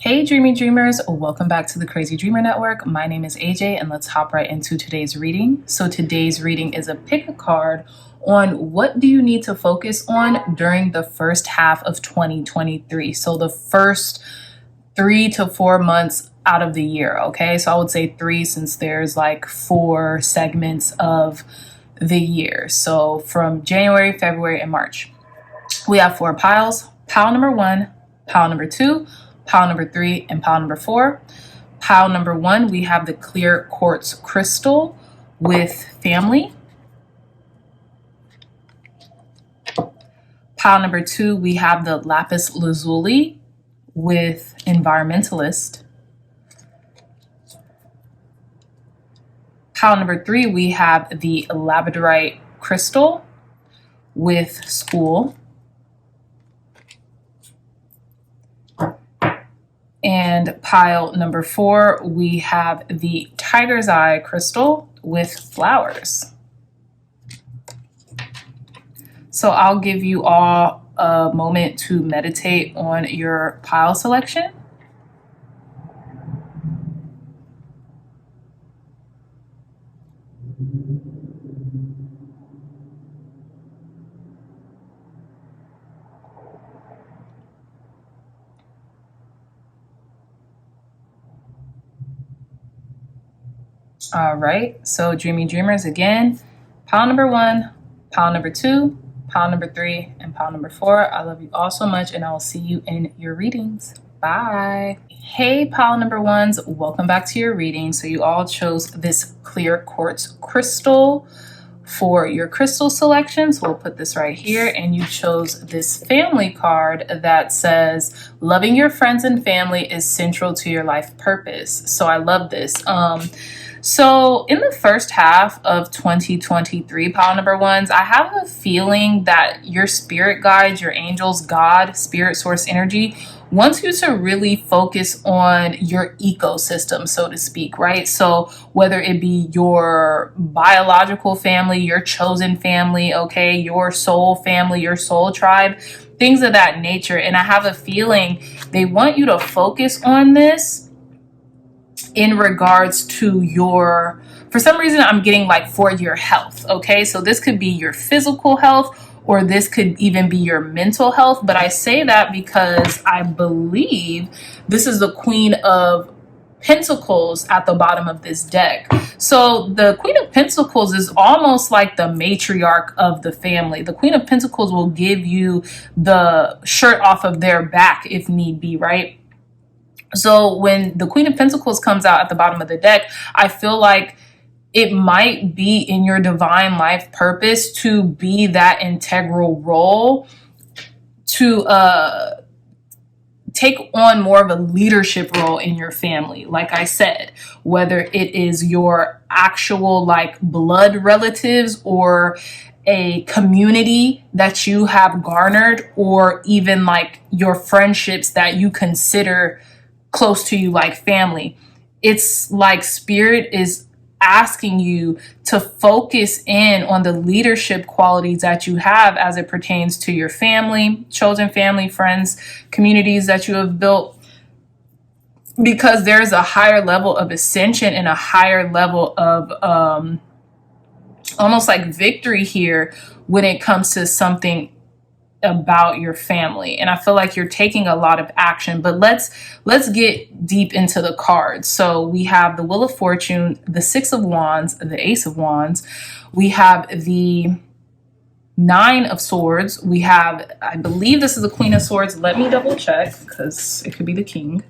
Hey dreamy dreamers, welcome back to the Crazy Dreamer Network. My name is AJ and let's hop right into today's reading. So today's reading is a pick a card on what do you need to focus on during the first half of 2023. So the first 3 to 4 months out of the year, okay? So I would say 3 since there's like 4 segments of the year. So from January, February, and March. We have 4 piles. Pile number 1, pile number 2, pile number 3, and pile number 4. Pile number 1, we have the clear quartz crystal with family. Pile number 2, we have the lapis lazuli with environmentalist. Pile number 3, we have the labradorite crystal with school. And pile number 4, we have the tiger's eye crystal with flowers. So I'll give you all a moment to meditate on your pile selection. All right, so dreamy dreamers, again, pile number 1, pile number 2, pile number 3, and pile number 4. I love you all so much, and I will see you in your readings. Bye. Hey, pile number 1s, welcome back to your reading. So you all chose this clear quartz crystal for your crystal selection. So we'll put this right here, and you chose this family card that says, loving your friends and family is central to your life purpose. So I love this. So in the first half of 2023, pile number 1s, I have a feeling that your spirit guides, your angels, God, spirit source energy wants you to really focus on your ecosystem, so to speak, right? So whether it be your biological family, your chosen family, okay, your soul family, your soul tribe, things of that nature. And I have a feeling they want you to focus on this in regards to your, for some reason I'm getting like for your health, okay? So this could be your physical health, or this could even be your mental health. But I say that because I believe this is the Queen of Pentacles at the bottom of this deck. So the Queen of Pentacles is almost like the matriarch of the family. The Queen of Pentacles will give you the shirt off of their back if need be, right? So when the Queen of Pentacles comes out at the bottom of the deck, I feel like it might be in your divine life purpose to be that integral role, to take on more of a leadership role in your family. Like I said, whether it is your actual like blood relatives or a community that you have garnered, or even like your friendships that you consider close to you like family. It's like spirit is asking you to focus in on the leadership qualities that you have as it pertains to your family, chosen family, friends, communities that you have built, because there's a higher level of ascension and a higher level of almost like victory here when it comes to something about your family. And I feel like you're taking a lot of action. But let's get deep into the cards. So we have the Wheel of Fortune, the 6 of Wands, the Ace of Wands. We have the 9 of Swords. We have, I believe this is the Queen of Swords. Let me double check because it could be the King.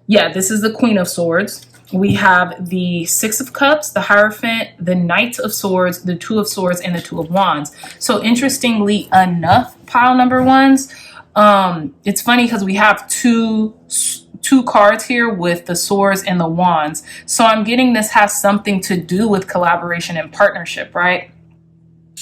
Yeah, this is the Queen of Swords. We have the 6 of Cups, the Hierophant, the Knight of Swords, the 2 of Swords, and the 2 of Wands. So interestingly enough, pile number 1s, it's funny because we have two cards here with the Swords and the Wands. So I'm getting this has something to do with collaboration and partnership, right?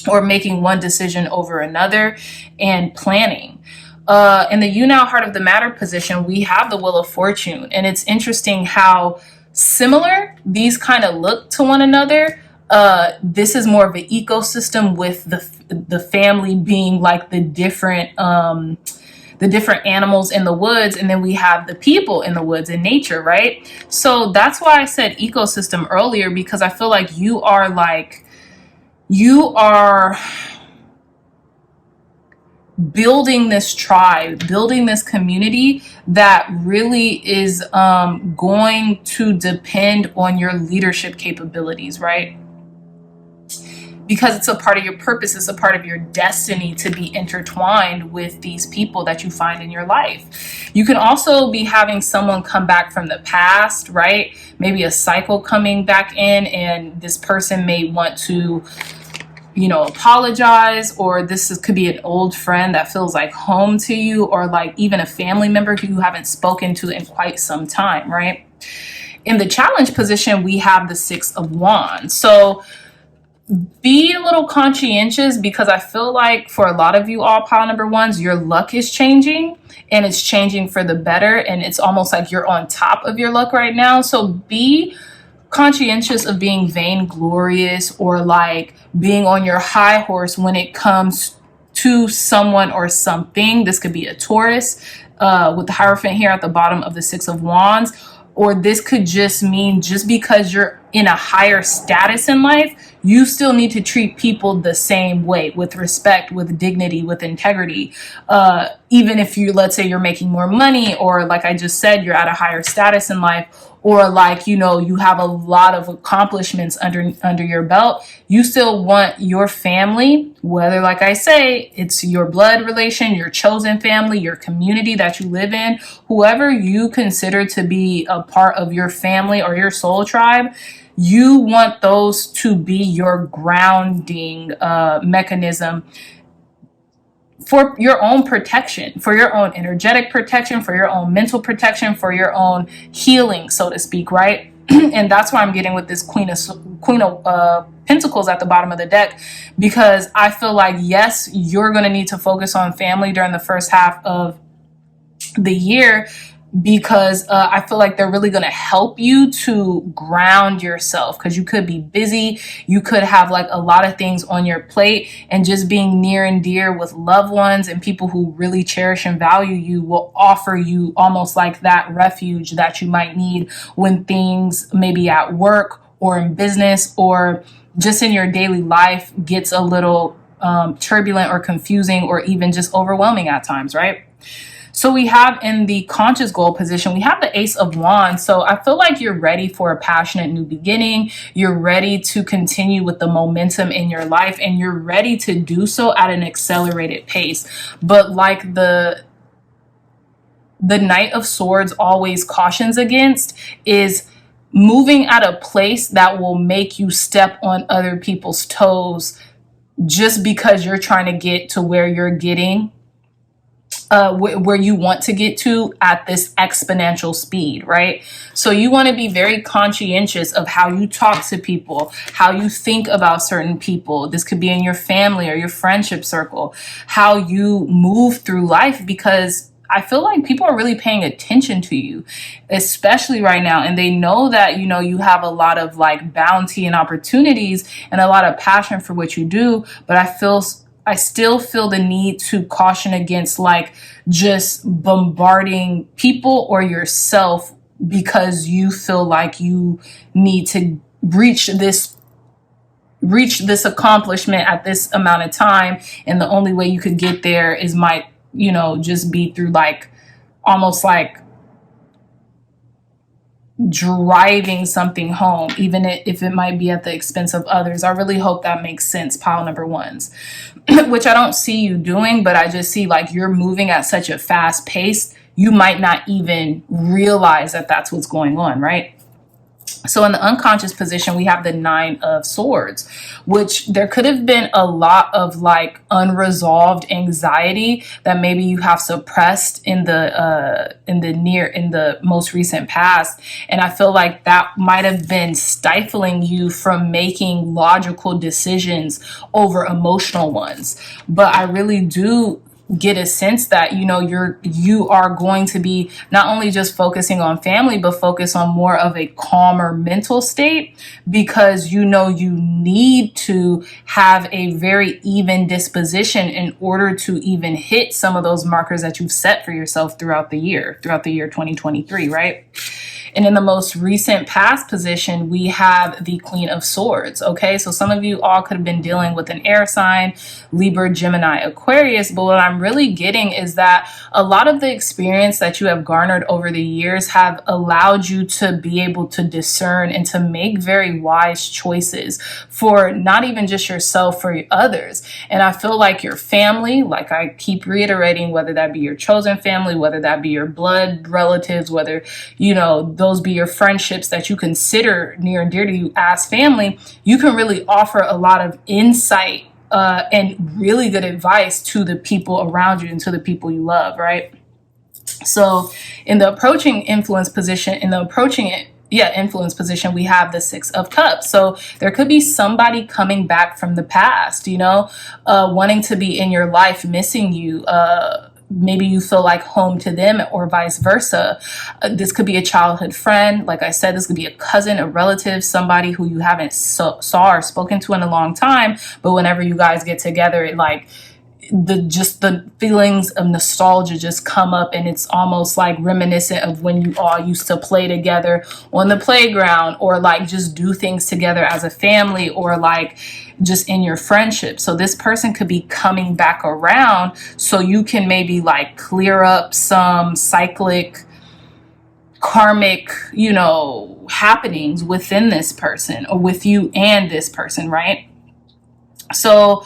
Or making one decision over another and planning. In the You Now Heart of the Matter position, we have the Wheel of Fortune. And it's interesting how similar these kind of look to one another. This is more of an ecosystem with the family being like the different the different animals in the woods, and then we have the people in the woods and nature, right? So that's why I said ecosystem earlier, because I feel like you are building this tribe, building this community that really is going to depend on your leadership capabilities, right? Because it's a part of your purpose, it's a part of your destiny to be intertwined with these people that you find in your life. You can also be having someone come back from the past, right? Maybe a cycle coming back in, and this person may want to, apologize, or could be an old friend that feels like home to you, or like even a family member who you haven't spoken to in quite some time, right? In the challenge position, we have the Six of Wands. So be a little conscientious, because I feel like for a lot of you all pile number ones, your luck is changing, and it's changing for the better, and it's almost like you're on top of your luck right now. So be conscientious of being vainglorious or like being on your high horse when it comes to someone or something. This could be a Taurus with the Hierophant here at the bottom of the Six of Wands, or this could just mean just because you're in a higher status in life, you still need to treat people the same way, with respect, with dignity, with integrity. Even if let's say you're making more money, or like I just said, you're at a higher status in life, or like, you have a lot of accomplishments under your belt, you still want your family, whether, like I say, it's your blood relation, your chosen family, your community that you live in, whoever you consider to be a part of your family or your soul tribe, you want those to be your grounding mechanism for your own protection, for your own energetic protection, for your own mental protection, for your own healing, so to speak, right? And that's why I'm getting with this Queen of Pentacles at the bottom of the deck, because I feel like, yes, you're going to need to focus on family during the first half of the year, because I feel like they're really going to help you to ground yourself, because you could be busy, you could have like a lot of things on your plate, and just being near and dear with loved ones and people who really cherish and value you will offer you almost like that refuge that you might need when things maybe at work or in business or just in your daily life gets a little turbulent or confusing or even just overwhelming at times, right? So we have in the conscious goal position, we have the Ace of Wands. So I feel like you're ready for a passionate new beginning. You're ready to continue with the momentum in your life, and you're ready to do so at an accelerated pace. But like the Knight of Swords always cautions against is moving at a place that will make you step on other people's toes just because you're trying to get to where you're getting. Where you want to get to at this exponential speed, right? So you want to be very conscientious of how you talk to people, how you think about certain people. This could be in your family or your friendship circle, how you move through life, because I feel like people are really paying attention to you, especially right now. And they know that, you have a lot of like bounty and opportunities and a lot of passion for what you do. But I still feel the need to caution against like just bombarding people or yourself because you feel like you need to reach this accomplishment at this amount of time. And the only way you could get there might just be through like almost like driving something home, even if it might be at the expense of others. I really hope that makes sense, pile number ones, which I don't see you doing, but I just see like you're moving at such a fast pace, you might not even realize that that's what's going on, right? So in the unconscious position, we have the Nine of Swords, which there could have been a lot of like unresolved anxiety that maybe you have suppressed in the most recent past. And I feel like that might have been stifling you from making logical decisions over emotional ones. But I really do get a sense that, you are going to be not only just focusing on family, but focus on more of a calmer mental state, because you need to have a very even disposition in order to even hit some of those markers that you've set for yourself throughout the year 2023, right? And in the most recent past position, we have the Queen of Swords. Okay, so some of you all could have been dealing with an air sign, Libra, Gemini, Aquarius. But what I'm really getting is that a lot of the experience that you have garnered over the years have allowed you to be able to discern and to make very wise choices for not even just yourself, for others. And I feel like your family, like I keep reiterating, whether that be your chosen family, whether that be your blood relatives, whether, those be your friendships that you consider near and dear to you as family, you can really offer a lot of insight and really good advice to the people around you and to the people you love, right? So in the approaching influence position, influence position, we have the Six of Cups. So there could be somebody coming back from the past, wanting to be in your life, missing you, maybe you feel like home to them, or vice versa. This could be a childhood friend. Like I said, this could be a cousin, a relative, somebody who you haven't saw or spoken to in a long time. But whenever you guys get together, it the feelings of nostalgia just come up, and it's almost like reminiscent of when you all used to play together on the playground, or just do things together as a family, or just in your friendship. So this person could be coming back around, so you can maybe clear up some cyclic karmic, happenings within this person, or with you and this person, right? So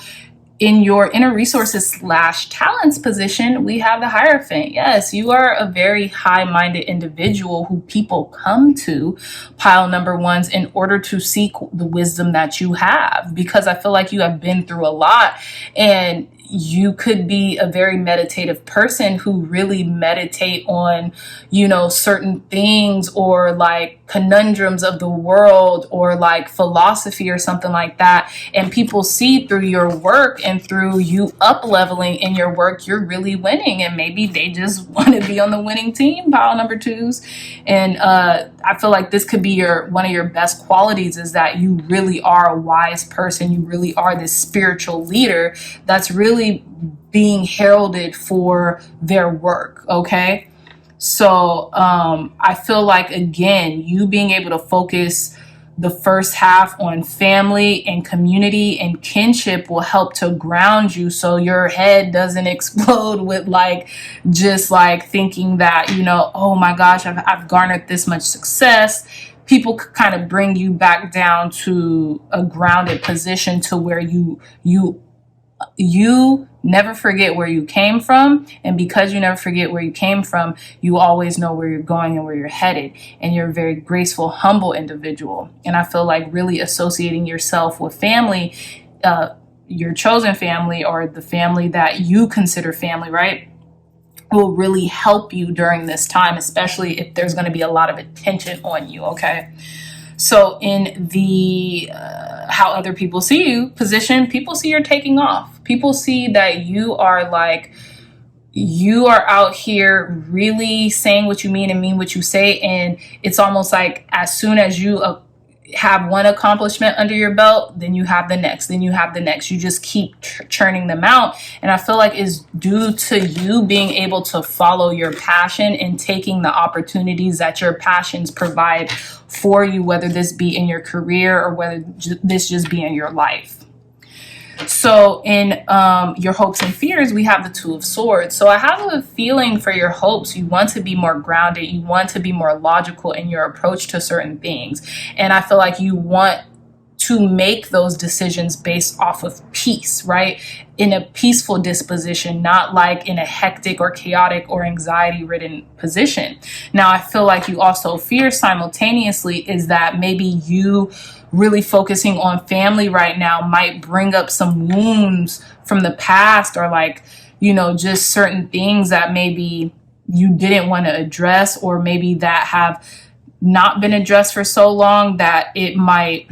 in your inner resources / talents position, we have the Hierophant. Yes, you are a very high-minded individual who people come to, pile number ones, in order to seek the wisdom that you have, because I feel like you have been through a lot, and you could be a very meditative person who really meditate on, certain things, or conundrums of the world, or philosophy or something like that. And people see through your work and through you up leveling in your work, you're really winning. And maybe they just want to be on the winning team, pile number twos. And I feel like this could be one of your best qualities, is that you really are a wise person. You really are this spiritual leader that's really being heralded for their work. Okay. So I feel like, again, you being able to focus the first half on family and community and kinship will help to ground you, so your head doesn't explode with thinking that, oh my gosh, I've garnered this much success. People could kind of bring you back down to a grounded position, to where you never forget where you came from. And because you never forget where you came from, you always know where you're going and where you're headed. And you're a very graceful, humble individual. And I feel like really associating yourself with family, your chosen family, or the family that you consider family, right, will really help you during this time, especially if there's going to be a lot of attention on you. Okay. So in the how other people see you position, people see you're taking off. People see that you are out here really saying what you mean and mean what you say. And it's almost like as soon as you have one accomplishment under your belt, then you have the next, then you have the next. You just keep churning them out. And I feel like it's due to you being able to follow your passion and taking the opportunities that your passions provide for you, whether this be in your career or whether this just be in your life. So in your hopes and fears, we have the Two of Swords. So I have a feeling for your hopes. You want to be more grounded. You want to be more logical in your approach to certain things. And I feel like you want to make those decisions based off of peace, right? In a peaceful disposition, not in a hectic or chaotic or anxiety-ridden position. Now, I feel like you also fear simultaneously is that maybe you really focusing on family right now might bring up some wounds from the past, or just certain things that maybe you didn't want to address, or maybe that have not been addressed for so long that it might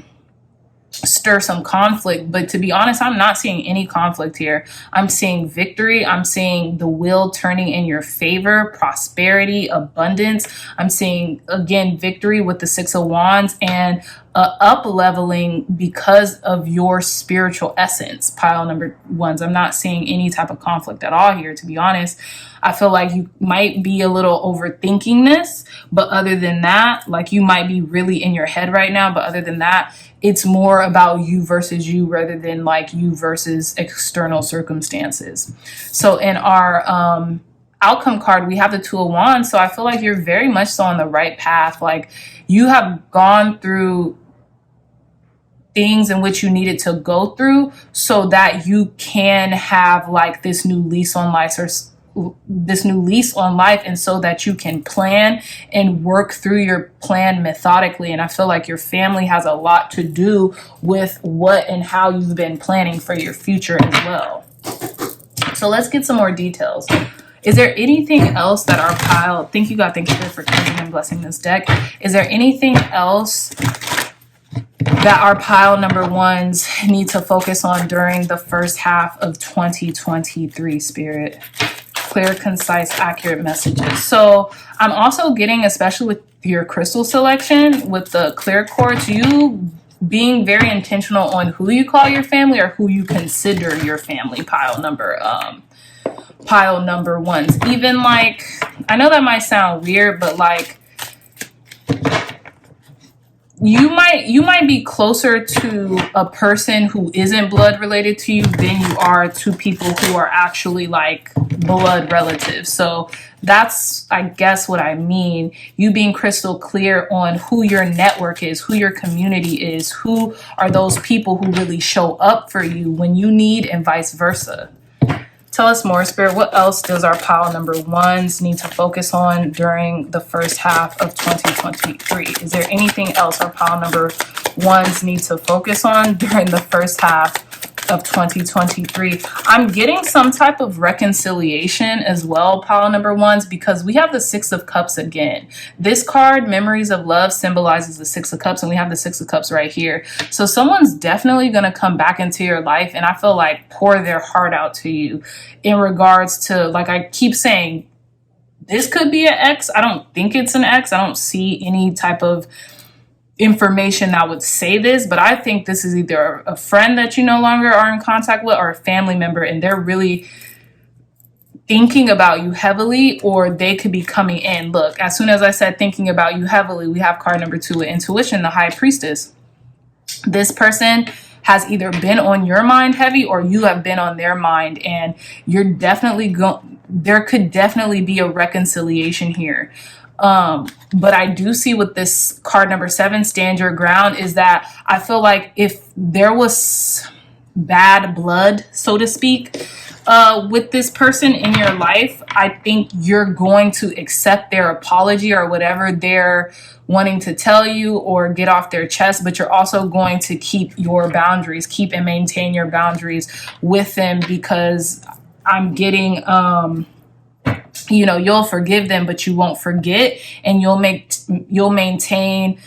stir some conflict. But to be honest, I'm not seeing any conflict here. I'm seeing victory. I'm seeing the wheel turning in your favor, prosperity, abundance. I'm seeing, again, victory with the Six of Wands, and up leveling because of your spiritual essence, pile number ones. I'm not seeing any type of conflict at all here, to be honest. I feel like you might be a little overthinking this, but other than that, like, you might be really in your head right now, but other than that, it's more about you versus you rather than like you versus external circumstances. So in our outcome card, we have the Two of Wands. So I feel like you're very much so on the right path. Like, you have gone through things in which you needed to go through so that you can have like this new lease on life, or this new lease on life, and so that you can plan and work through your plan methodically. And I feel like your family has a lot to do with what and how you've been planning for your future as well. So let's get some more details. Is there anything else that our pile, thank you God, thank you for cleansing and blessing this deck. Is there anything else that our pile number ones need to focus on during the first half of 2023, Spirit? Clear, concise, accurate messages. So I'm also getting, especially with your crystal selection, with the clear quartz, you being very intentional on who you call your family or who you consider your family, pile number ones. Even like, I know that might sound weird, but like, you might be closer to a person who isn't blood related to you than you are to people who are actually like blood relatives. So that's, I guess, what I mean. You being crystal clear on who your network is, who your community is, who are those people who really show up for you when you need, and vice versa. Tell us more, Spirit. What else does our pile number ones need to focus on during the first half of 2023? Is there anything else our pile number ones need to focus on during the first half of 2023? I'm getting some type of reconciliation as well, pile number ones, because we have the Six of Cups again. This card, Memories of Love, symbolizes the Six of Cups, and we have the Six of Cups right here. So someone's definitely going to come back into your life, and I feel like pour their heart out to you in regards to, like I keep saying, this could be an ex. I don't think it's an ex. I don't see any type of information that would say this, but I think this is either a friend that you no longer are in contact with or a family member, and they're really thinking about you heavily, or they could be coming in. Look, as soon as I said thinking about you heavily, we have card number 2 with intuition, the High Priestess. This person has either been on your mind heavy or you have been on their mind, and you're definitely there could definitely be a reconciliation here. But I do see with this card number 7, stand your ground, is that I feel like if there was bad blood, so to speak, with this person in your life, I think you're going to accept their apology or whatever they're wanting to tell you or get off their chest, but you're also going to keep your boundaries, keep and maintain your boundaries with them, because I'm getting, you'll forgive them, but you won't forget, and you'll maintain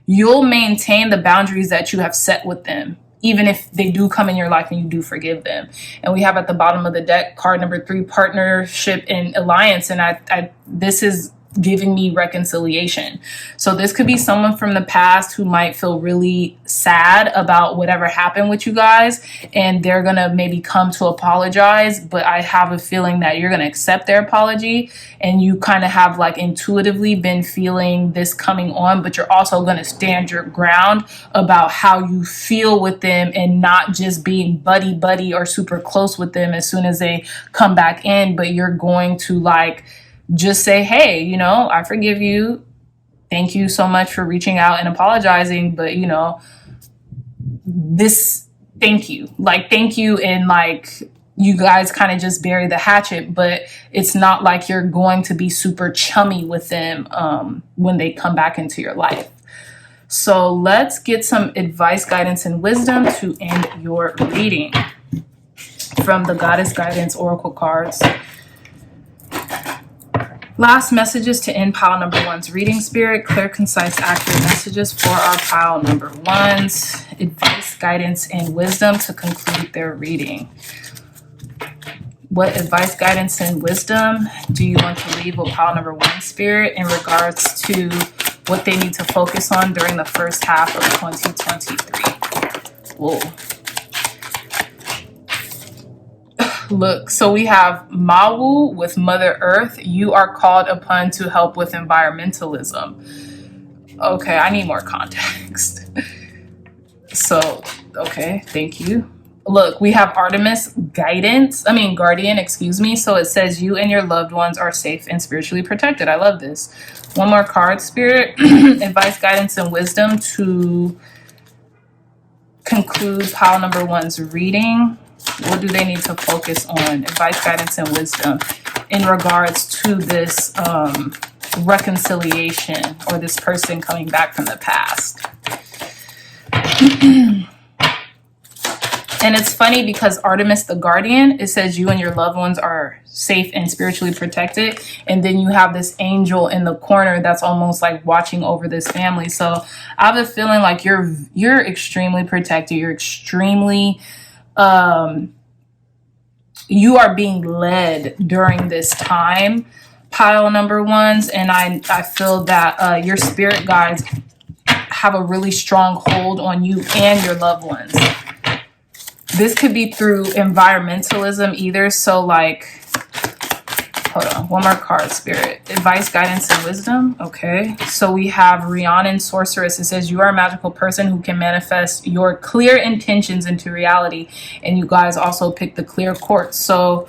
you'll maintain the boundaries that you have set with them, even if they do come in your life and you do forgive them. And we have at the bottom of the deck, card number 3, partnership and alliance. And this is giving me reconciliation. So this could be someone from the past who might feel really sad about whatever happened with you guys, and they're going to maybe come to apologize, but I have a feeling that you're going to accept their apology, and you kind of have like intuitively been feeling this coming on, but you're also going to stand your ground about how you feel with them, and not just being buddy or super close with them as soon as they come back in, but you're going to like just say, hey, I forgive you. Thank you so much for reaching out and apologizing. But, thank you. And like, you guys kind of just bury the hatchet, but it's not like you're going to be super chummy with them when they come back into your life. So let's get some advice, guidance, and wisdom to end your reading from the Goddess Guidance Oracle cards. Last messages to end pile number one's reading, Spirit. Clear, concise, accurate messages for our pile number ones. Advice, guidance, and wisdom to conclude their reading. What advice, guidance, and wisdom do you want to leave with pile number one, Spirit, in regards to what they need to focus on during the first half of 2023? Whoa. Look, so we have Mawu with Mother Earth. You are called upon to help with environmentalism. Okay, I need more context. So, okay, thank you. Look, we have Artemis Guardian, excuse me. So it says you and your loved ones are safe and spiritually protected. I love this. One more card, Spirit. Advice, guidance, and wisdom to conclude pile number one's reading. What do they need to focus on? Advice, guidance, and wisdom in regards to this reconciliation or this person coming back from the past. And it's funny because Artemis the Guardian, it says you and your loved ones are safe and spiritually protected. And then you have this angel in the corner that's almost like watching over this family. So I have a feeling like you're extremely protected. You're extremely... you are being led during this time, pile number ones, and I feel that your spirit guides have a really strong hold on you and your loved ones. This could be through environmentalism either. So like, hold on, one more card, Spirit. Advice, guidance, and wisdom. Okay, so we have Rhiannon Sorceress. It says you are a magical person who can manifest your clear intentions into reality. And you guys also picked the clear quartz. So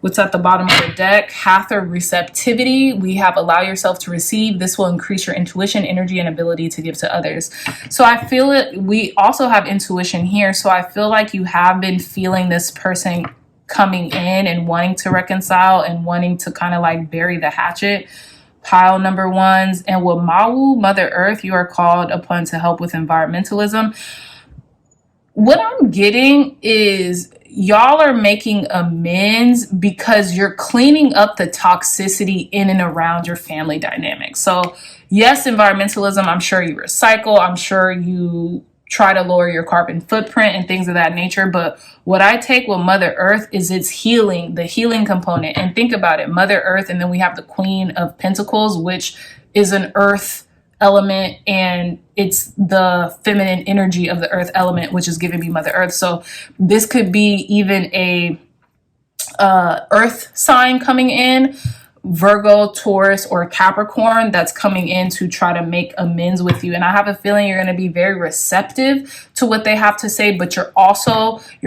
what's at the bottom of the deck? Hather receptivity. We have allow yourself to receive. This will increase your intuition, energy, and ability to give to others. So I feel it. We also have intuition here. So I feel like you have been feeling this person coming in and wanting to reconcile and wanting to kind of like bury the hatchet, pile number ones. And with Mawu, Mother Earth, you are called upon to help with environmentalism. What I'm getting is y'all are making amends because you're cleaning up the toxicity in and around your family dynamic. So yes, environmentalism, I'm sure you recycle. I'm sure you try to lower your carbon footprint and things of that nature. But what I take with Mother Earth is its healing, the healing component. And think about it, Mother Earth, and then we have the Queen of Pentacles, which is an earth element, and it's the feminine energy of the earth element, which is giving me Mother Earth. So this could be even a earth sign coming in, Virgo, Taurus, or Capricorn, that's coming in to try to make amends with you. And I have a feeling you're going to be very receptive to what they have to say, but your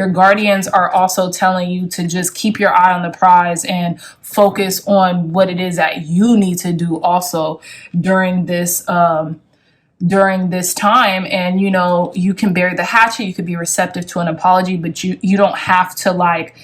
guardians are also telling you to just keep your eye on the prize and focus on what it is that you need to do also during this time. And you can bury the hatchet, you could be receptive to an apology, but you don't have to like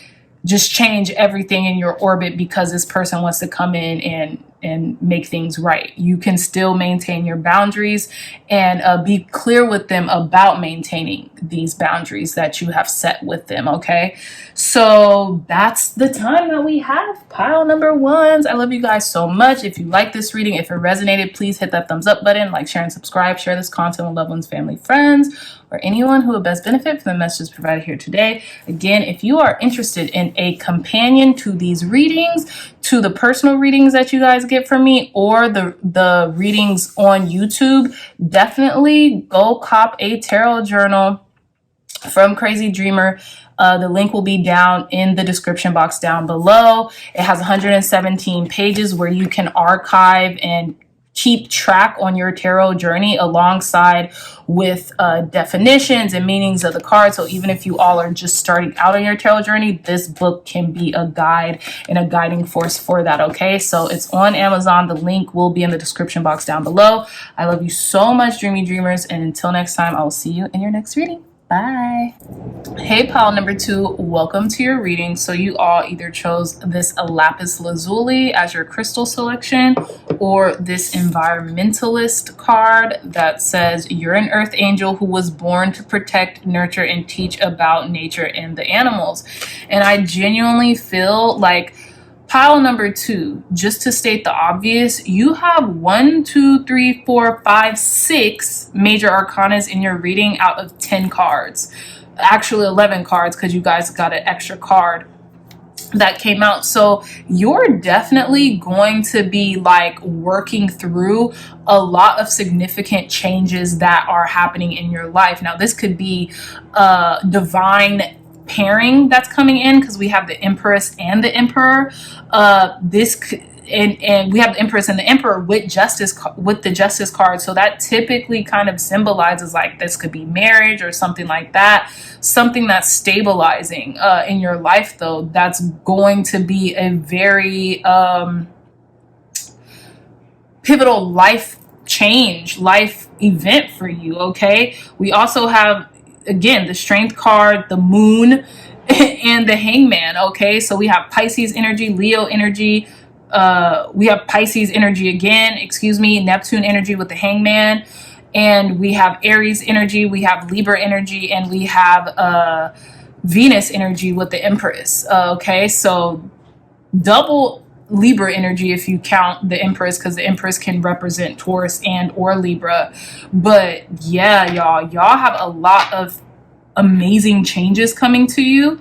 just change everything in your orbit because this person wants to come in and make things right. You can still maintain your boundaries and be clear with them about maintaining these boundaries that you have set with them. Okay, so that's the time that we have, pile number ones. I love you guys so much. If you like this reading, if it resonated, please hit that thumbs up button, like, share, and subscribe. Share this content with loved ones, family, friends, or anyone who would best benefit from the messages provided here today. Again, if you are interested in a companion to these readings, to the personal readings that you guys get from me, or the readings on YouTube, definitely go cop a tarot journal from Crazy Dreamer. The link will be down in the description box down below. It has 117 pages where you can archive and keep track on your tarot journey alongside with definitions and meanings of the cards. So even if you all are just starting out on your tarot journey, this book can be a guide and a guiding force for that. Okay, so it's on Amazon. The link will be in the description box down below. I love you so much, dreamy dreamers, and until next time, I will see you in your next reading. Bye. Hey, pile number two, welcome to your reading. So you all either chose this lapis lazuli as your crystal selection, or this environmentalist card that says you're an earth angel who was born to protect, nurture, and teach about nature and the animals. And I genuinely feel like Pile number 2, just to state the obvious, you have 1, 2, 3, 4, 5, 6 major arcanas in your reading out of 10 cards. Actually 11 cards, because you guys got an extra card that came out. So you're definitely going to be like working through a lot of significant changes that are happening in your life. Now, this could be divine pairing that's coming in, because we have the Empress and the Emperor. And we have the Empress and the Emperor with the Justice card. So that typically kind of symbolizes like this could be marriage or something like that. Something that's stabilizing in your life, though. That's going to be a very pivotal life change, life event for you, okay? We also have, again, the Strength card, the Moon, and the Hangman, okay? So we have Pisces energy, Leo energy, we have Pisces energy again, Neptune energy with the Hangman, and we have Aries energy, we have Libra energy, and we have Venus energy with the Empress, okay? So double Libra energy if you count the Empress, because the Empress can represent Taurus and or Libra. But yeah, y'all have a lot of amazing changes coming to you.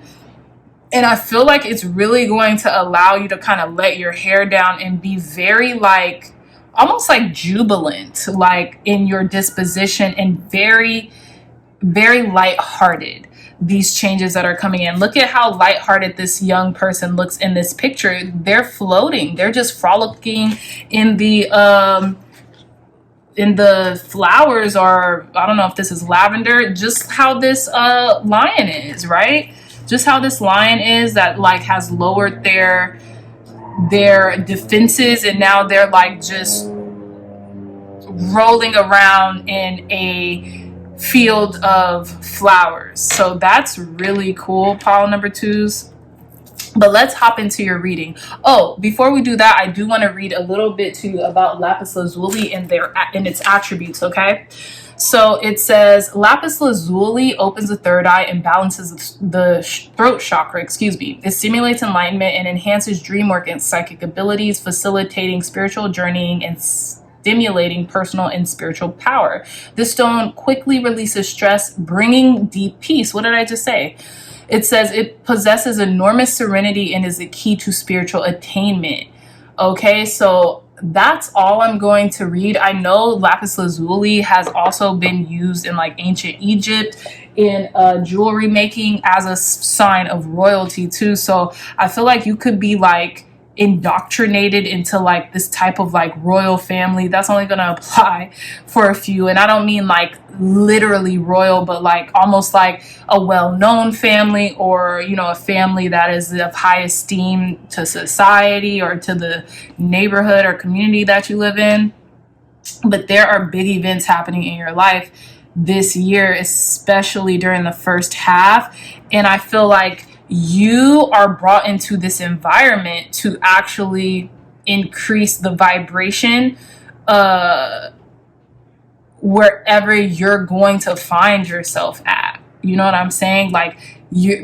And I feel like it's really going to allow you to kind of let your hair down and be very like, almost like jubilant, like in your disposition, and very, very lighthearted. These changes that are coming in. Look at how lighthearted this young person looks in this picture. They're floating. They're just frolicking in the flowers, or I don't know if this is lavender. Just how this lion is, right? Just how this lion is that like has lowered their defenses, and now they're like just rolling around in a field of flowers. So that's really cool, pile number 2s. But let's hop into your reading. Oh, before we do that, I do want to read a little bit to you about lapis lazuli and its attributes, okay? So it says lapis lazuli opens the third eye and balances the throat chakra, It stimulates enlightenment and enhances dream work and psychic abilities, facilitating spiritual journeying and stimulating personal and spiritual power. This stone quickly releases stress, bringing deep peace. What did I just say? It says it possesses enormous serenity and is a key to spiritual attainment. Okay, so that's all I'm going to read. I know lapis lazuli has also been used in like ancient Egypt in jewelry making as a sign of royalty too. So I feel like you could be like indoctrinated into like this type of like royal family. That's only going to apply for a few, and I don't mean like literally royal, but like almost like a well-known family, or you know, a family that is of high esteem to society or to the neighborhood or community that you live in. But there are big events happening in your life this year, especially during the first half, and I feel like you are brought into this environment to actually increase the vibration wherever you're going to find yourself at. You know what I'm saying? Like,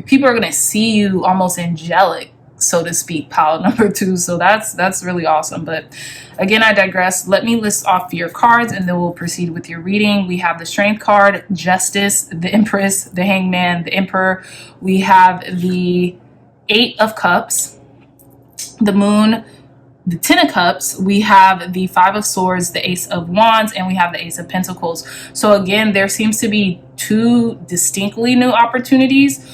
people are going to see you almost angelic, so to speak, pile number 2. So that's really awesome. But again, I digress. Let me list off your cards and then we'll proceed with your reading. We have the Strength card, Justice, the Empress, the Hangman, the Emperor. We have the 8 of Cups, the Moon, the 10 of Cups. We have the 5 of Swords, the Ace of Wands, and we have the Ace of Pentacles. So again, there seems to be 2 distinctly new opportunities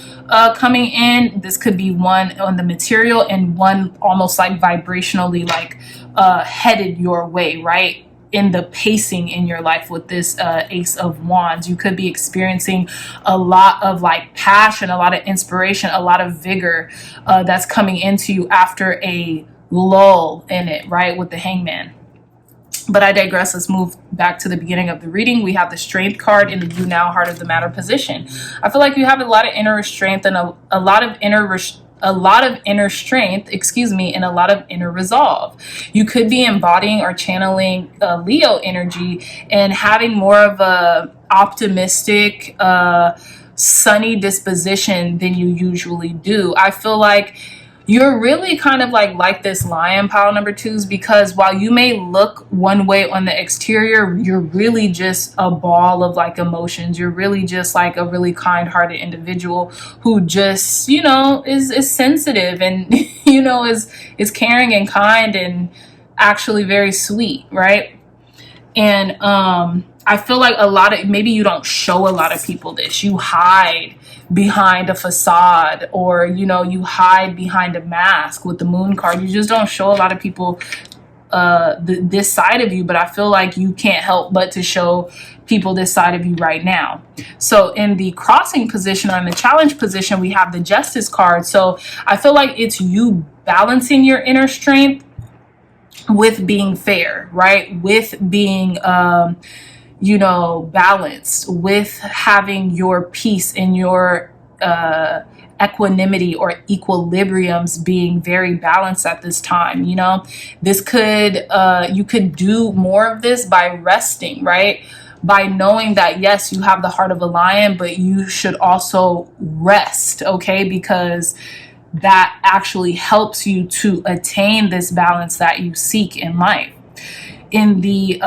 coming in. This could be one on the material and one almost like vibrationally like headed your way, right? In the pacing in your life with this Ace of Wands. You could be experiencing a lot of like passion, a lot of inspiration, a lot of vigor that's coming into you after a lull in it, right? With the Hangman. But I digress. Let's move back to the beginning of the reading. We have the Strength card in the You Now Heart of the Matter position. I feel like you have a lot of inner strength and a lot of inner strength, and a lot of inner resolve. You could be embodying or channeling Leo energy and having more of a optimistic, sunny disposition than you usually do. I feel like You're really kind of like this lion, pile number twos, because while you may look one way on the exterior, you're really just a ball of like emotions. You're really just like a really kind-hearted individual who just, you know, is sensitive and you know, is caring and kind and actually very sweet, right? And I feel like a lot of, maybe you don't show a lot of people this. You hide behind a facade, or you know, you hide behind a mask with the moon card. You just don't show a lot of people this side of you, but I feel like you can't help but to show people this side of you right now. So in the crossing position, or in the challenge position, we have the justice card. So I feel like it's you balancing your inner strength with being fair, right? With being you know, balanced, with having your peace and your equanimity or equilibriums being very balanced at this time. You know, this could you could do more of this by resting, right? By knowing that yes, you have the heart of a lion, but you should also rest, okay? Because that actually helps you to attain this balance that you seek in life. In the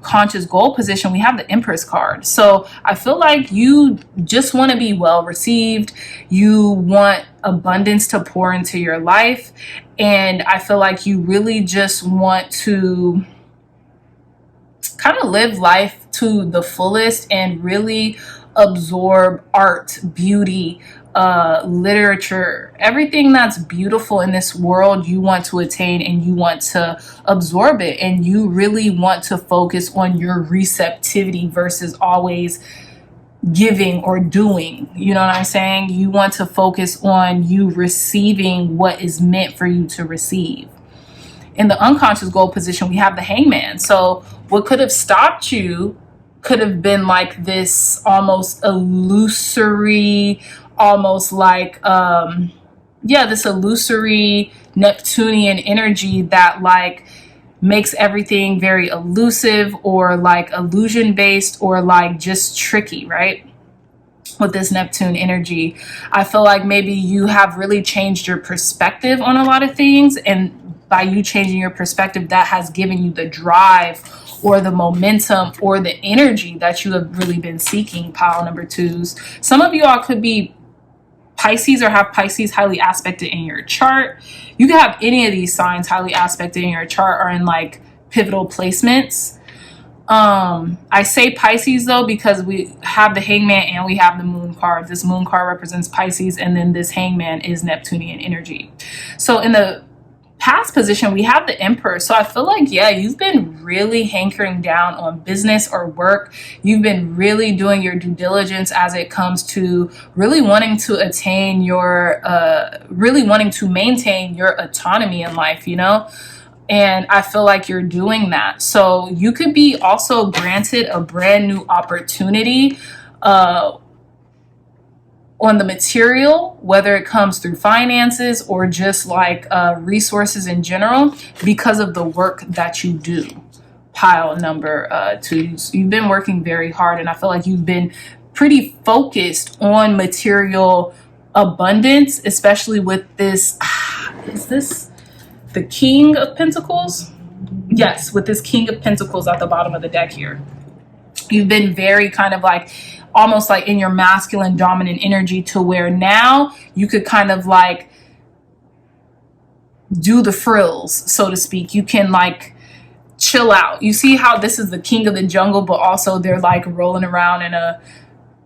conscious goal position, we have the Empress card. So I feel like you just want to be well received. You want abundance to pour into your life. And I feel like you really just want to kind of live life to the fullest and really absorb art, beauty, literature, everything that's beautiful in this world. You want to attain and you want to absorb it, and you really want to focus on your receptivity versus always giving or doing. You know what I'm saying? You want to focus on you receiving what is meant for you to receive. In the unconscious goal position, we have the Hangman. So what could have stopped you could have been like this almost illusory, almost like this illusory Neptunian energy that like makes everything very elusive, or like illusion based, or like just tricky, right? With this Neptune energy, I feel like maybe you have really changed your perspective on a lot of things, and by you changing your perspective, that has given you the drive or the momentum or the energy that you have really been seeking, pile number twos. Some of you all could be Pisces or have Pisces highly aspected in your chart. You could have any of these signs highly aspected in your chart or in like pivotal placements. I say Pisces though because we have the Hangman and we have the Moon card. This Moon card represents Pisces, and then this Hangman is Neptunian energy. So in the past position, we have the Emperor. So I feel like, yeah, you've been really hankering down on business or work. You've been really doing your due diligence as it comes to really wanting to attain your, really wanting to maintain your autonomy in life, you know? And I feel like you're doing that. So you could be also granted a brand new opportunity on the material, whether it comes through finances or just like resources in general, because of the work that you do. Pile number twos. You've been working very hard, and I feel like you've been pretty focused on material abundance, especially with this. Is this the King of Pentacles? Yes, with this King of Pentacles at the bottom of the deck here. You've been very kind of like almost like in your masculine dominant energy, to where now you could kind of like do the frills, so to speak. You can like chill out. You see how this is the king of the jungle, but also they're like rolling around in a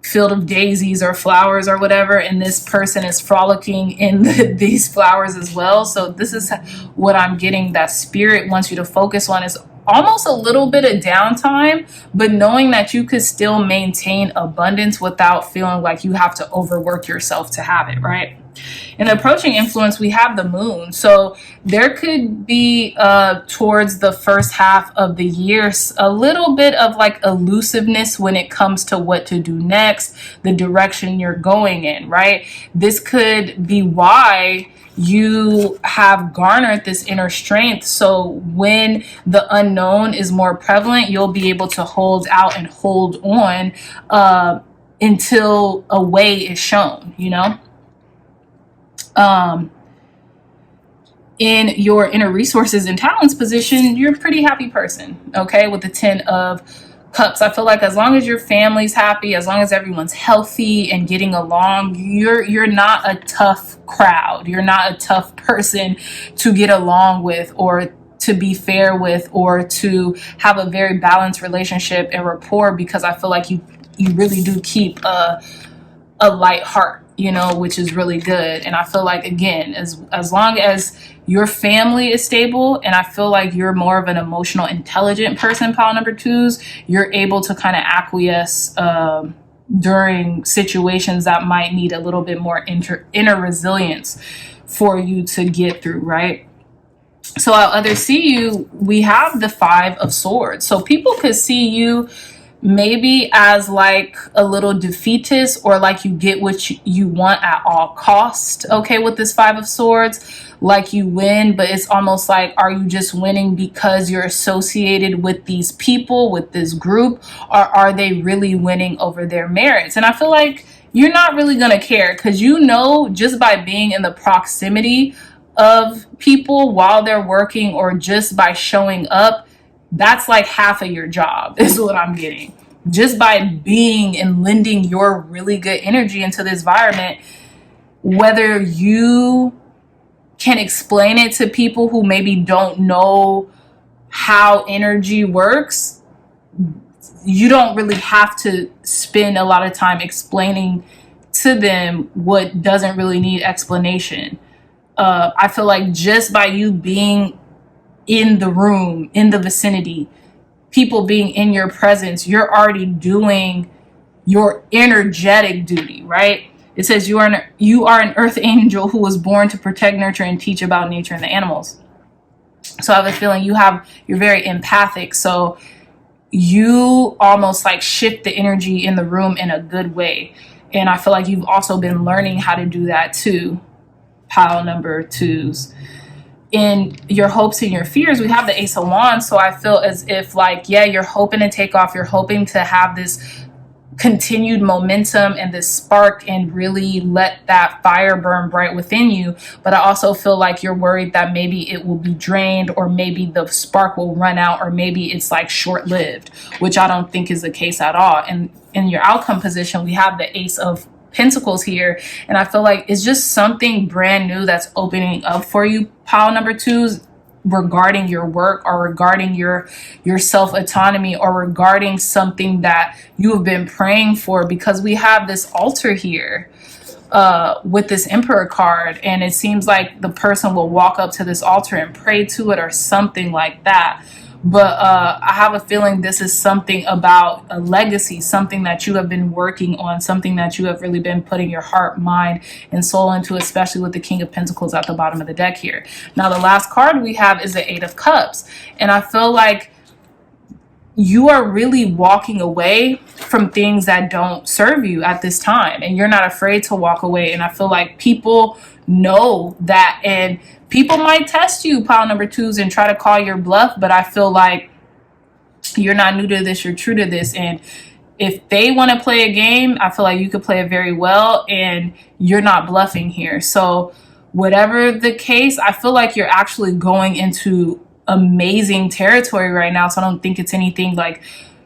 field of daisies or flowers or whatever, and this person is frolicking in these flowers as well. So this is what I'm getting, that spirit wants you to focus on, is almost a little bit of downtime, but knowing that you could still maintain abundance without feeling like you have to overwork yourself to have it, right? In the approaching influence, we have the Moon. So there could be towards the first half of the year a little bit of like elusiveness when it comes to what to do next, the direction you're going in, right? This could be why you have garnered this inner strength. So when the unknown is more prevalent, you'll be able to hold out and hold on until a way is shown, you know? in your inner resources and talents position, you're a pretty happy person, okay? With the 10 of Cups, I feel like as long as your family's happy, as long as everyone's healthy and getting along, you're not a tough crowd. You're not a tough person to get along with, or to be fair with, or to have a very balanced relationship and rapport, because I feel like you really do keep a light heart, you know, which is really good. And I feel like, again, as long as your family is stable, and I feel like you're more of an emotional, intelligent person, pile number 2s, you're able to kind of acquiesce during situations that might need a little bit more inner resilience for you to get through, right? So I'll other see you, we have the 5 of Swords. So people could see you maybe as like a little defeatist, or like you get what you want at all cost, okay, with this 5 of Swords. Like you win, but it's almost like, are you just winning because you're associated with these people, with this group, or are they really winning over their merits? And I feel like you're not really gonna care, because you know, just by being in the proximity of people while they're working, or just by showing up, that's like half of your job, is what I'm getting. Just by being and lending your really good energy into this environment, whether you can explain it to people who maybe don't know how energy works, you don't really have to spend a lot of time explaining to them what doesn't really need explanation. I feel like just by you being in the room, in the vicinity, people being in your presence, you're already doing your energetic duty, right? It says you are an earth angel who was born to protect, nurture, and teach about nature and the animals. So I have a feeling you're very empathic. So you almost like shift the energy in the room in a good way. And I feel like you've also been learning how to do that too, pile number 2s. In your hopes and your fears, we have the Ace of Wands. So I feel as if like, yeah, you're hoping to take off. You're hoping to have this continued momentum and this spark and really let that fire burn bright within you. But I also feel like you're worried that maybe it will be drained, or maybe the spark will run out, or maybe it's like short-lived, which I don't think is the case at all. And in your outcome position, we have the Ace of Pentacles here, and I feel like it's just something brand new that's opening up for you, pile number 2s, regarding your work, or regarding your self-autonomy, or regarding something that you have been praying for, because we have this altar here with this Emperor card, and it seems like the person will walk up to this altar and pray to it or something like that. But I have a feeling this is something about a legacy, something that you have been working on, something that you have really been putting your heart, mind, and soul into, especially with the King of Pentacles at the bottom of the deck here. Now, the last card we have is the 8 of Cups. And I feel like you are really walking away from things that don't serve you at this time. And you're not afraid to walk away. And I feel like people know that, and people might test you, pile number 2s, and try to call your bluff, but I feel like you're not new to this, you're true to this. And if they want to play a game, I feel like you could play it very well, and you're not bluffing here. So whatever the case, I feel like you're actually going into amazing territory right now. So I don't think it's anything like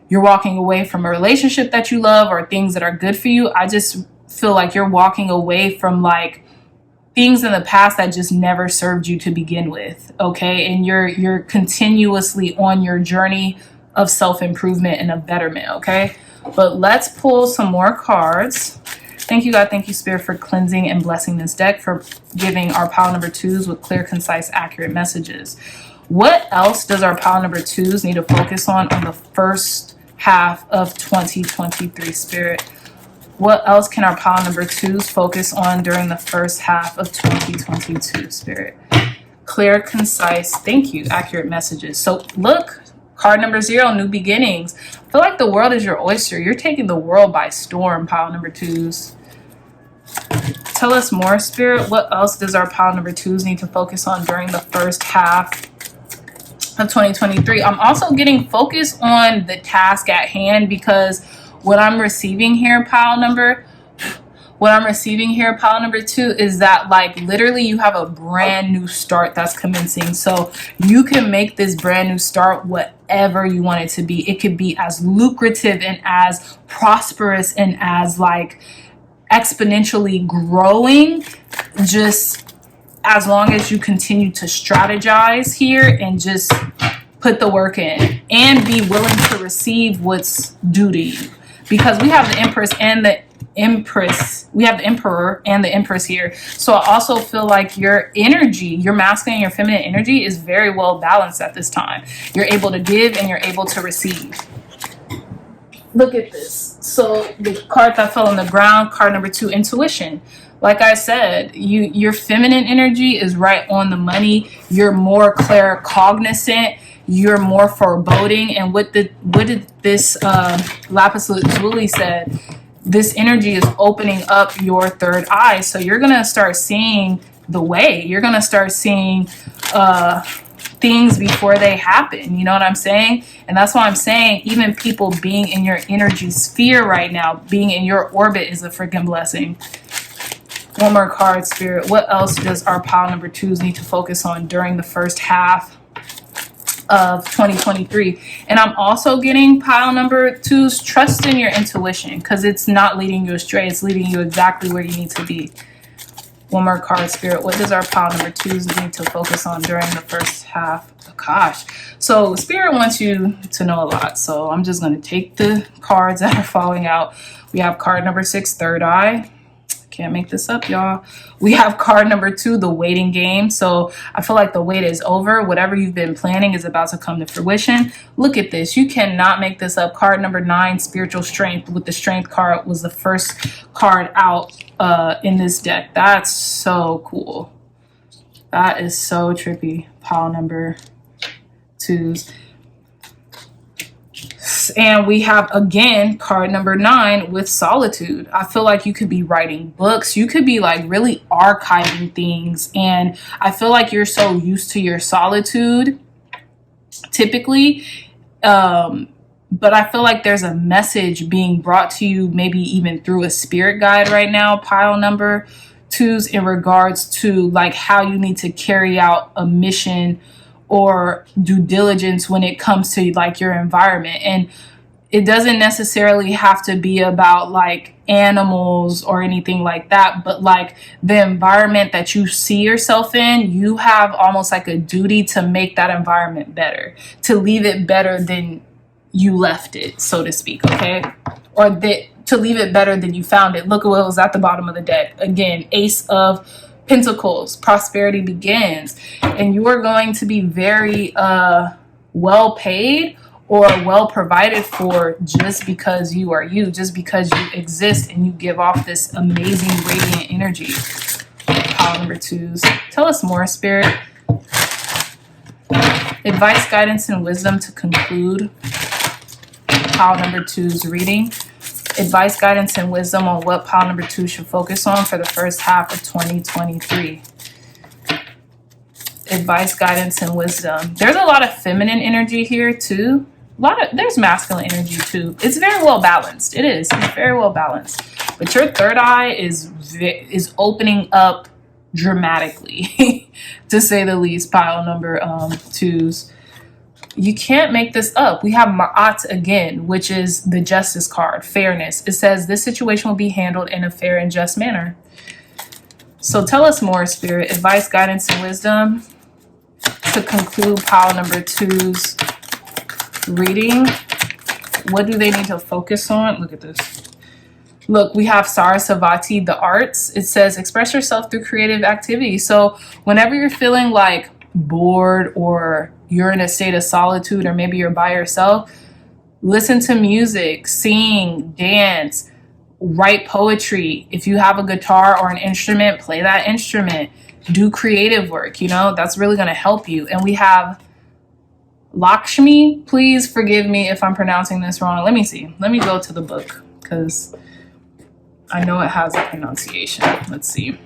you're walking away from a relationship that you love or things that are good for you. I just feel like you're walking away from like things in the past that just never served you to begin with, okay? And you're continuously on your journey of self-improvement and of betterment, okay? But let's pull some more cards. Thank you, God. Thank you, Spirit, for cleansing and blessing this deck, for giving our pile number 2s with clear, concise, accurate messages. What else does our pile number 2s need to focus on the first half of 2023, Spirit? What else can our pile number 2s focus on during the first half of 2022, Spirit? Clear, concise, thank you, accurate messages. So look, card number 0, new beginnings. I feel like the world is your oyster. You're taking the world by storm, pile number 2s. Tell us more, Spirit. What else does our pile number 2s need to focus on during the first half of 2023? I'm also getting focused on the task at hand, because what I'm receiving here, pile number what I'm receiving here, pile number 2, is that like literally you have a brand new start that's commencing. So you can make this brand new start whatever you want it to be. It could be as lucrative and as prosperous and as like exponentially growing, just as long as you continue to strategize here and just put the work in and be willing to receive what's due to you. Because we have the Empress and the Empress, we have the Emperor and the Empress here. So I also feel like your energy, your masculine and your feminine energy is very well balanced at this time. You're able to give and you're able to receive. Look at this. So the card that fell on the ground, card number 2, intuition. Like I said, your feminine energy is right on the money. You're more claircognizant. You're more foreboding. And what did this lapis lazuli said? This energy is opening up your third eye. So you're going to start seeing the way. You're going to start seeing things before they happen. You know what I'm saying? And that's why I'm saying even people being in your energy sphere right now, being in your orbit is a freaking blessing. One more card, Spirit. What else does our pile number 2s need to focus on during the first half of 2023? And I'm also getting pile number 2s, trust in your intuition, because it's not leading you astray. It's leading you exactly where you need to be. One more card, Spirit. What does our pile number 2s need to focus on during the first half? Oh, gosh. So Spirit wants you to know a lot. So I'm just going to take the cards that are falling out. We have card number 6, third eye. Can't make this up, y'all. We have card number 2, the waiting game. So I feel like the wait is over. Whatever you've been planning is about to come to fruition. Look at this. You cannot make this up. Card number 9, spiritual strength, with the strength card was the first card out in this deck. That's so cool. That is so trippy. Pile number 2s. And we have again card number 9 with solitude. I feel like you could be writing books. You could be like really archiving things. And I feel like you're so used to your solitude typically. But I feel like there's a message being brought to you, maybe even through a spirit guide right now, pile number 2s, in regards to like how you need to carry out a mission or due diligence when it comes to like your environment. And it doesn't necessarily have to be about like animals or anything like that, but like the environment that you see yourself in, you have almost like a duty to make that environment better, to leave it better than you left it, so to speak, okay? Or to leave it better than you found it. Look at what was at the bottom of the deck. Again, Ace of Pentacles, prosperity begins, and you are going to be very well paid or well provided for just because you are you, just because you exist and you give off this amazing radiant energy. Pile number 2s. Tell us more, Spirit. Advice, guidance, and wisdom to conclude pile number 2's reading. Advice, guidance, and wisdom on what pile number 2 should focus on for the first half of 2023. Advice, guidance, and wisdom. There's a lot of feminine energy here too. There's masculine energy too. It's very well balanced. It's very well balanced. But your third eye is opening up dramatically, to say the least. Pile number 2's. You can't make this up. We have Ma'at again, which is the justice card, fairness. It says this situation will be handled in a fair and just manner. So tell us more, Spirit. Advice, guidance, and wisdom to conclude pile number 2's reading. What do they need to focus on? Look at this. Look, we have Sarasvati, the arts. It says express yourself through creative activity. So whenever you're feeling like bored or you're in a state of solitude, or maybe you're by yourself, listen to music, sing, dance, write poetry. If you have a guitar or an instrument, play that instrument. Do creative work, that's really going to help you. And we have Lakshmi. Please forgive me if I'm pronouncing this wrong. Let me see. Let me go to the book because I know it has a pronunciation. Let's see.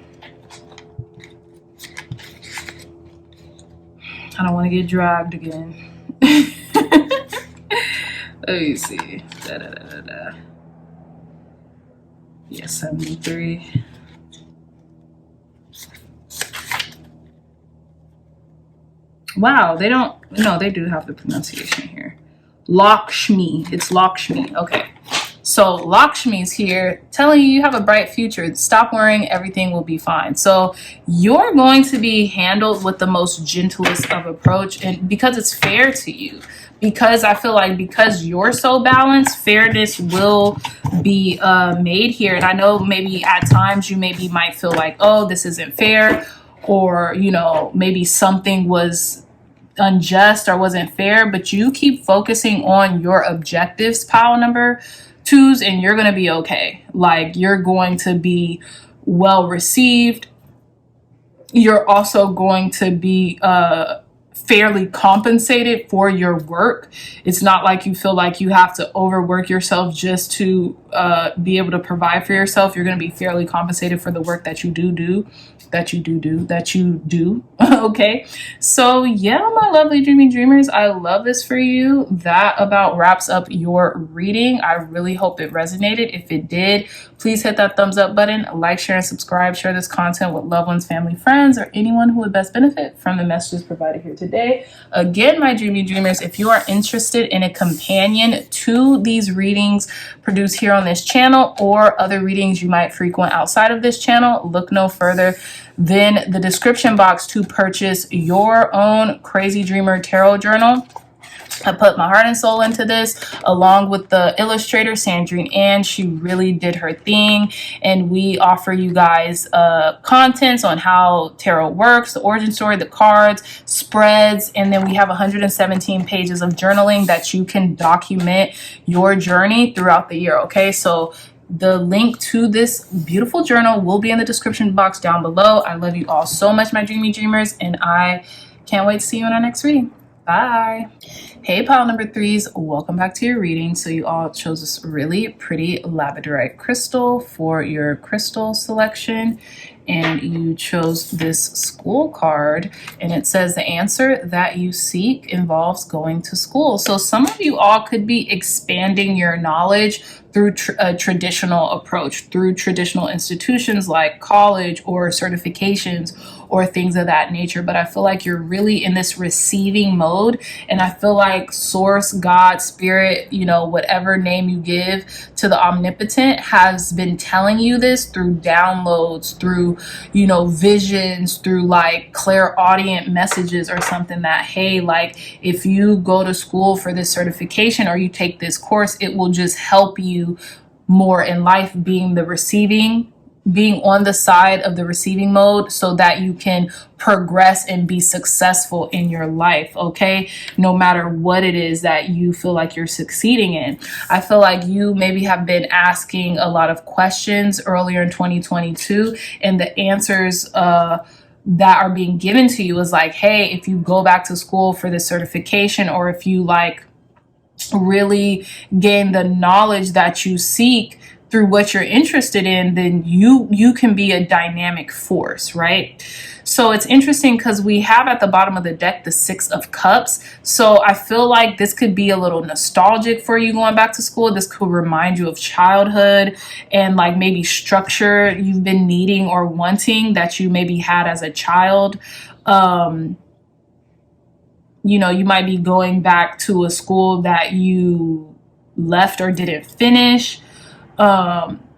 I don't want to get dragged again. Let me see. Yeah, 73. Wow, they don't, no, they do have the pronunciation here. Lakshmi, it's Lakshmi. Okay. So Lakshmi's here telling you you have a bright future. Stop worrying, everything will be fine. So you're going to be handled with the most gentlest of approach, and because it's fair to you. Because I feel like because you're so balanced, fairness will be made here. And I know maybe at times you maybe might feel like, oh, this isn't fair, or you know, maybe something was unjust or wasn't fair, but you keep focusing on your objectives, pile number twos, and you're going to be okay. Like, you're going to be well received. You're also going to be fairly compensated for your work. It's not like you feel like you have to overwork yourself just to be able to provide for yourself. You're going to be fairly compensated for the work that you do. Okay. So yeah, my lovely dreamy dreamers, I love this for you. That about wraps up your reading. I really hope it resonated. If it did, please hit that thumbs up button, like, share, and subscribe. Share this content with loved ones, family, friends, or anyone who would best benefit from the messages provided here today. Again, my dreamy dreamers, if you are interested in a companion to these readings produced here on this channel or other readings you might frequent outside of this channel, look no further than the description box to purchase your own Crazy Dreamer Tarot Journal. I put my heart and soul into this, along with the illustrator, Sandrine Ann. She really did her thing. And we offer you guys contents on how tarot works, the origin story, the cards, spreads, and then we have 117 pages of journaling that you can document your journey throughout the year, okay? So the link to this beautiful journal will be in the description box down below. I love you all so much, my dreamy dreamers, and I can't wait to see you in our next reading. Bye. Hey, pile number threes, welcome back to your reading. So you all chose this really pretty labradorite crystal for your crystal selection, and you chose this school card, and it says the answer that you seek involves going to school. So some of you all could be expanding your knowledge through a traditional approach, through traditional institutions like college or certifications or things of that nature. But I feel like you're really in this receiving mode. And I feel like source, God, spirit, you know, whatever name you give to the omnipotent has been telling you this through downloads, through, you know, visions, through like clairaudient messages or something that, hey, like if you go to school for this certification or you take this course, it will just help you more in life, being on the side of the receiving mode so that you can progress and be successful in your life, okay? No matter what it is that you feel like you're succeeding in. I feel like you maybe have been asking a lot of questions earlier in 2022, and the answers that are being given to you is like, hey, if you go back to school for this certification, or if you like really gain the knowledge that you seek through what you're interested in, then you can be a dynamic force, right? So it's interesting because we have at the bottom of the deck the Six of Cups. So I feel like this could be a little nostalgic for you going back to school. This could remind you of childhood and like maybe structure you've been needing or wanting that you maybe had as a child. You know, you might be going back to a school that you left or didn't finish.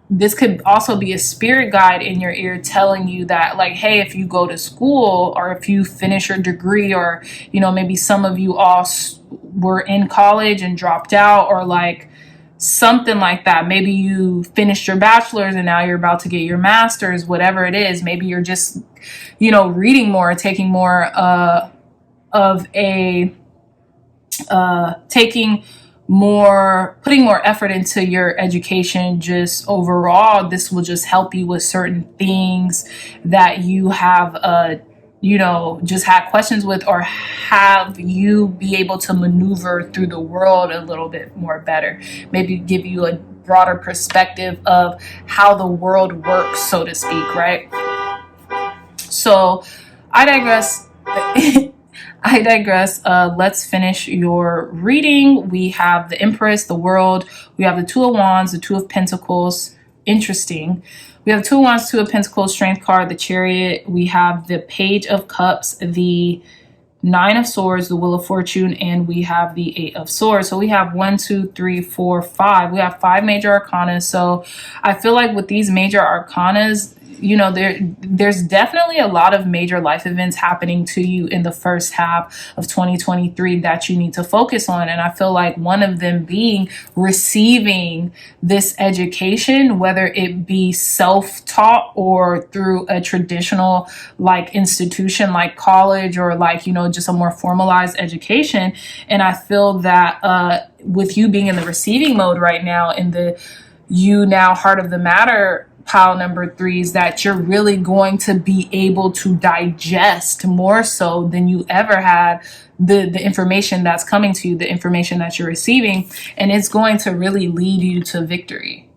This could also be a spirit guide in your ear telling you that, like, hey, if you go to school or if you finish your degree, or, you know, maybe some of you all were in college and dropped out, or like something like that. Maybe you finished your bachelor's and now you're about to get your master's, whatever it is. Maybe you're just, you know, reading more, taking more, putting more effort into your education. Just overall, this will just help you with certain things that you have, you know, just had questions with, or have you be able to maneuver through the world a little bit more better. Maybe give you a broader perspective of how the world works, so to speak, right? So I digress. Let's finish your reading. We have the Empress, the World. We have the Two of Wands, the Two of Pentacles, interesting. We have Two of Wands, Two of Pentacles, Strength card, the Chariot. We have the Page of Cups, the Nine of Swords, the Wheel of Fortune, and we have the Eight of Swords. So we have 1, 2, 3, 4, 5. We have 5 major arcana. So I feel like with these major arcanas, you know, there's definitely a lot of major life events happening to you in the first half of 2023 that you need to focus on. And I feel like one of them being receiving this education, whether it be self-taught or through a traditional like institution like college, or like, you know, just a more formalized education. And I feel that with you being in the receiving mode right now, in the you now heart of the matter pile number 3, is that you're really going to be able to digest more so than you ever had the information that's coming to you, the information that you're receiving. And it's going to really lead you to victory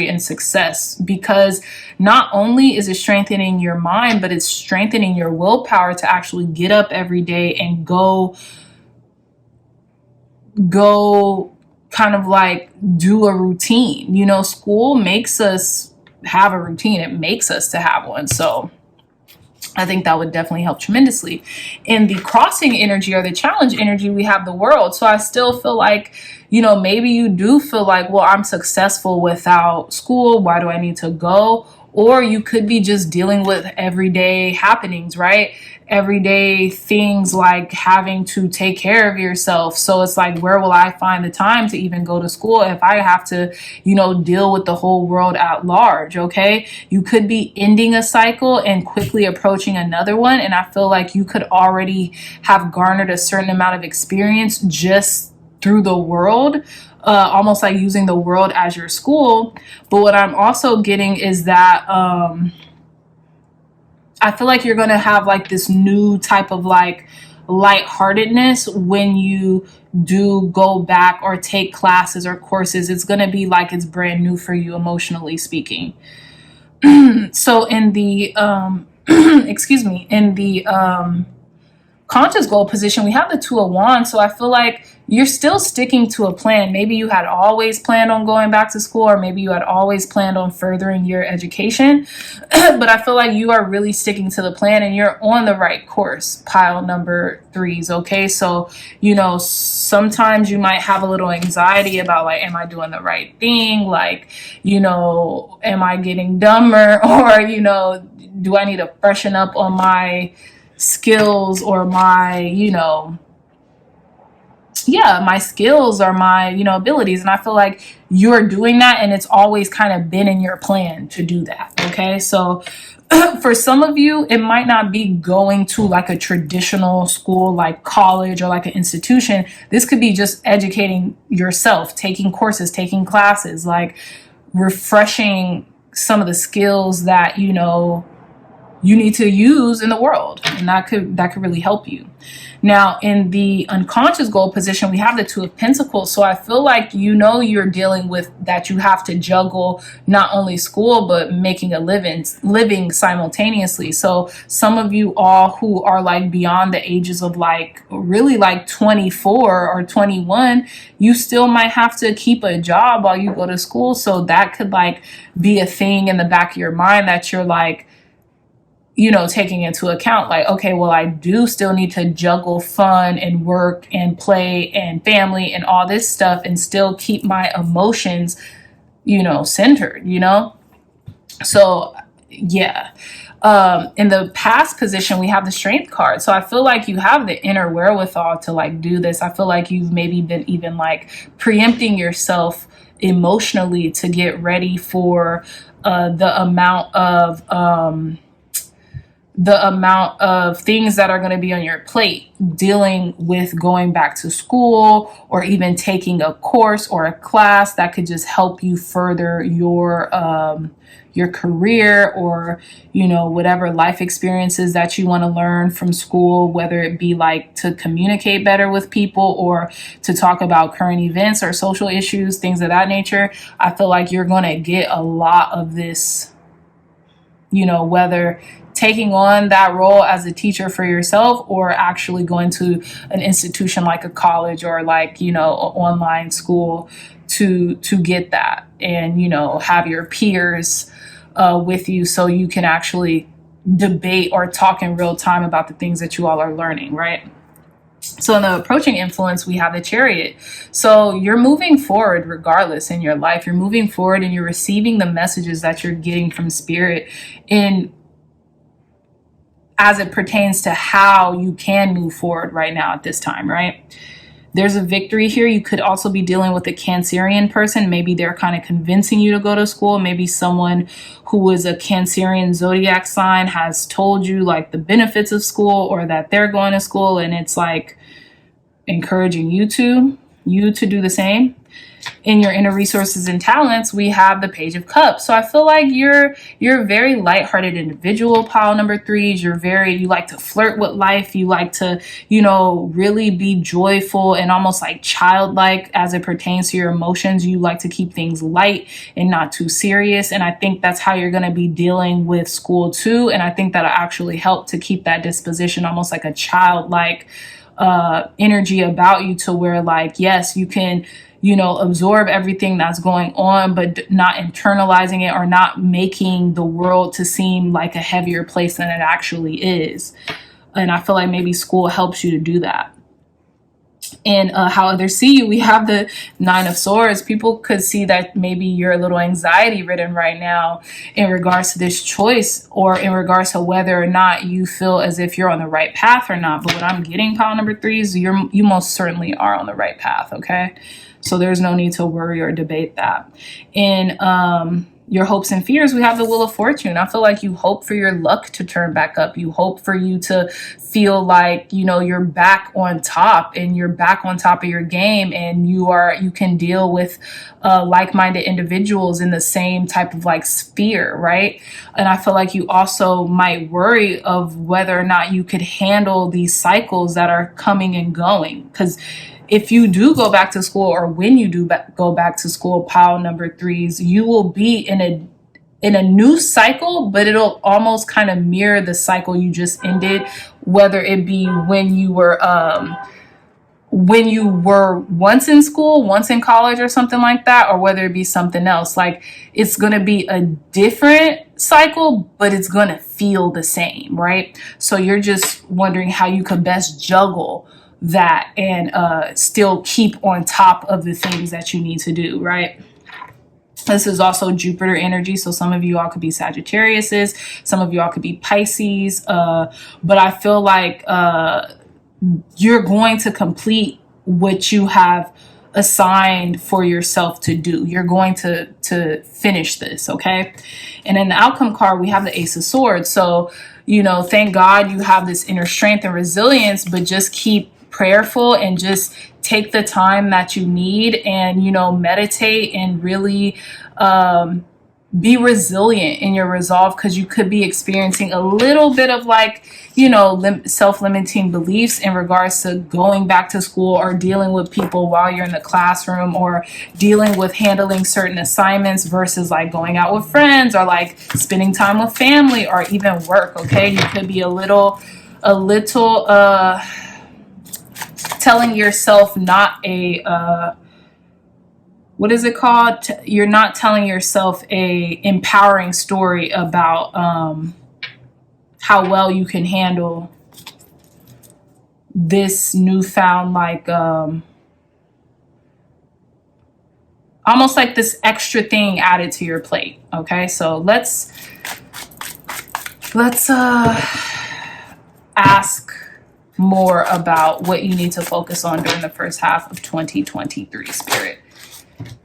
and success, because not only is it strengthening your mind, but it's strengthening your willpower to actually get up every day and go kind of like do a routine. You know, school makes us have a routine. It makes us to have one. So I think that would definitely help tremendously. In the crossing energy or the challenge energy, we have the World. So I still feel like, you know, maybe you do feel like, well, I'm successful without school. Why do I need to go? Or you could be just dealing with everyday happenings, right? Everyday things like having to take care of yourself. So it's like, where will I find the time to even go to school if I have to, you know, deal with the whole world at large? Okay. You could be ending a cycle and quickly approaching another one. And I feel like you could already have garnered a certain amount of experience just through the world. Almost like using the world as your school. But what I'm also getting is that I feel like you're going to have like this new type of like lightheartedness when you do go back or take classes or courses. It's going to be like it's brand new for you, emotionally speaking. So in the excuse me, in the conscious goal position, we have the Two of Wands. So I feel like you're still sticking to a plan. Maybe you had always planned on going back to school, or maybe you had always planned on furthering your education. But I feel like you are really sticking to the plan and you're on the right course, pile number 3s. Okay. So, you know, sometimes you might have a little anxiety about like, am I doing the right thing? Like, you know, am I getting dumber? Or, you know, do I need to freshen up on my skills or my, you know, my skills or my, you know, abilities. And I feel like you're doing that, and it's always kind of been in your plan to do that. Okay. So for some of you, it might not be going to like a traditional school, like college or like an institution. This could be just educating yourself, taking courses, taking classes, like refreshing some of the skills that, you know, you need to use in the world. And that could really help you. Now, in the unconscious goal position, we have the Two of Pentacles. So I feel like, you know, you're dealing with that you have to juggle not only school, but making a living simultaneously. So some of you all who are like beyond the ages of like really like 24 or 21, you still might have to keep a job while you go to school. So that could like be a thing in the back of your mind that you're like, you know, taking into account, like, okay, well, I do still need to juggle fun and work and play and family and all this stuff and still keep my emotions, you know, centered, you know? So yeah. In the past position, we have the Strength card. So I feel like you have the inner wherewithal to like do this. I feel like you've maybe been even like preempting yourself emotionally to get ready for the amount of things that are going to be on your plate, dealing with going back to school or even taking a course or a class that could just help you further your career, or, you know, whatever life experiences that you want to learn from school, whether it be like to communicate better with people or to talk about current events or social issues, things of that nature. I feel like you're going to get a lot of this, you know, whether taking on that role as a teacher for yourself, or actually going to an institution like a college or like, you know, an online school to get that, and, you know, have your peers with you so you can actually debate or talk in real time about the things that you all are learning, right? So in the approaching influence, we have the Chariot. So you're moving forward regardless in your life. You're moving forward and you're receiving the messages that you're getting from Spirit in as it pertains to how you can move forward right now at this time, right? There's a victory here. You could also be dealing with a Cancerian person. Maybe they're kind of convincing you to go to school. Maybe someone who is a Cancerian zodiac sign has told you like the benefits of school, or that they're going to school, and it's like encouraging you to do the same. In your inner resources and talents, we have the Page of Cups. So I feel like you're a very lighthearted individual, pile number 3s. You like to flirt with life. You like to, you know, really be joyful and almost like childlike as it pertains to your emotions. You like to keep things light and not too serious. And I think that's how you're going to be dealing with school too. And I think that'll actually help to keep that disposition almost like a childlike energy about you, to where like, yes, you can, you know, absorb everything that's going on, but not internalizing it or not making the world to seem like a heavier place than it actually is. And I feel like maybe school helps you to do that. And how others see you, we have the 9 of Swords. People could see that maybe you're a little anxiety ridden right now in regards to this choice, or in regards to whether or not you feel as if you're on the right path or not. But what I'm getting, pile number 3s, you most certainly are on the right path, okay? So there's no need to worry or debate that. In your hopes and fears, we have the Wheel of Fortune. I feel like you hope for your luck to turn back up. You hope for you to feel like, you know, you're back on top, and you're back on top of your game, and you can deal with like-minded individuals in the same type of like sphere, right? And I feel like you also might worry of whether or not you could handle these cycles that are coming and going, because if you do go back to school, or when you do go back to school, pile number 3s, you will be in a new cycle, but it'll almost kind of mirror the cycle you just ended, whether it be when you were once in school, once in college or something like that, or whether it be something else. Like, it's going to be a different cycle, but it's going to feel the same, right? So you're just wondering how you could best juggle that and still keep on top of the things that you need to do, right? This is also Jupiter energy. So some of you all could be Sagittariuses, some of you all could be Pisces, but I feel like you're going to complete what you have assigned for yourself to do. You're going to finish this, okay? And in the outcome card, we have the Ace of Swords. So, you know, thank God you have this inner strength and resilience, but just keep prayerful and just take the time that you need, and, you know, meditate and really be resilient in your resolve, because you could be experiencing a little bit of like, you know, self-limiting beliefs in regards to going back to school, or dealing with people while you're in the classroom, or dealing with handling certain assignments versus like going out with friends, or like spending time with family, or even work. Okay, you could be a little telling yourself not a what is it called? You're not telling yourself a empowering story about how well you can handle this newfound, like almost like this extra thing added to your plate. Okay, so let's ask more about what you need to focus on during the first half of 2023, Spirit.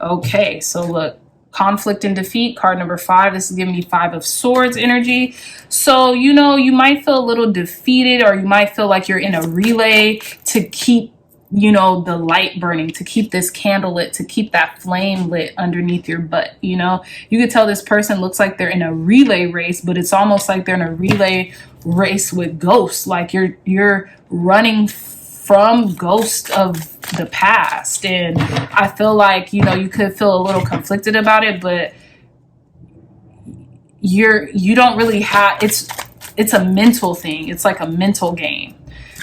Okay, so look, conflict and defeat, card number 5. This is giving me 5 of Swords energy. So, you know, you might feel a little defeated, or you might feel like you're in a relay to keep, you know, the light burning, to keep this candle lit, to keep that flame lit underneath your butt. You know, you could tell this person looks like they're in a relay race, but it's almost like they're in a relay race with ghosts. Like you're running from ghosts of the past. And I feel like, you know, you could feel a little conflicted about it, but you don't really have, it's a mental thing. It's like a mental game.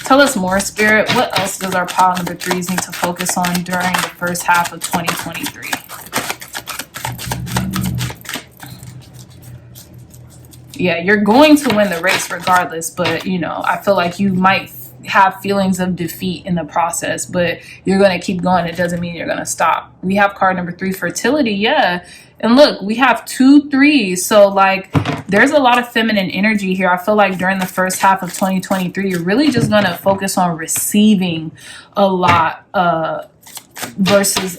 Tell us more, Spirit. What else does our pile number 3s need to focus on during the first half of 2023? Yeah, you're going to win the race regardless, but you know, I feel like you might have feelings of defeat in the process, but you're going to keep going. It doesn't mean you're going to stop. We have card number 3, fertility. Yeah. And look, we have 2 3s. So like there's a lot of feminine energy here. I feel like during the first half of 2023, you're really just going to focus on receiving a lot versus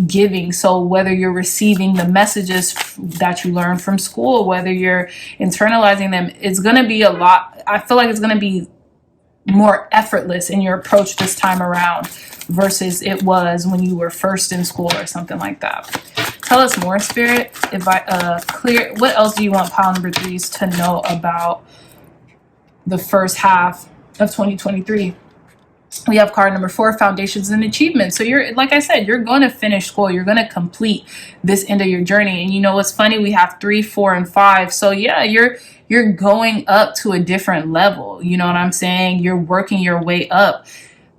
giving. So whether you're receiving the messages that you learn from school, whether you're internalizing them, it's going to be a lot. I feel like it's going to be more effortless in your approach this time around versus it was when you were first in school or something like that. Tell us more, Spirit. If I clear, what else do you want pile number 3s to know about the first half of 2023? We have card number 4, foundations and achievements. So you're, like I said, you're going to finish school. You're going to complete this end of your journey. And you know what's funny? We have 3, 4, and 5. So yeah, you're going up to a different level. You know what I'm saying? You're working your way up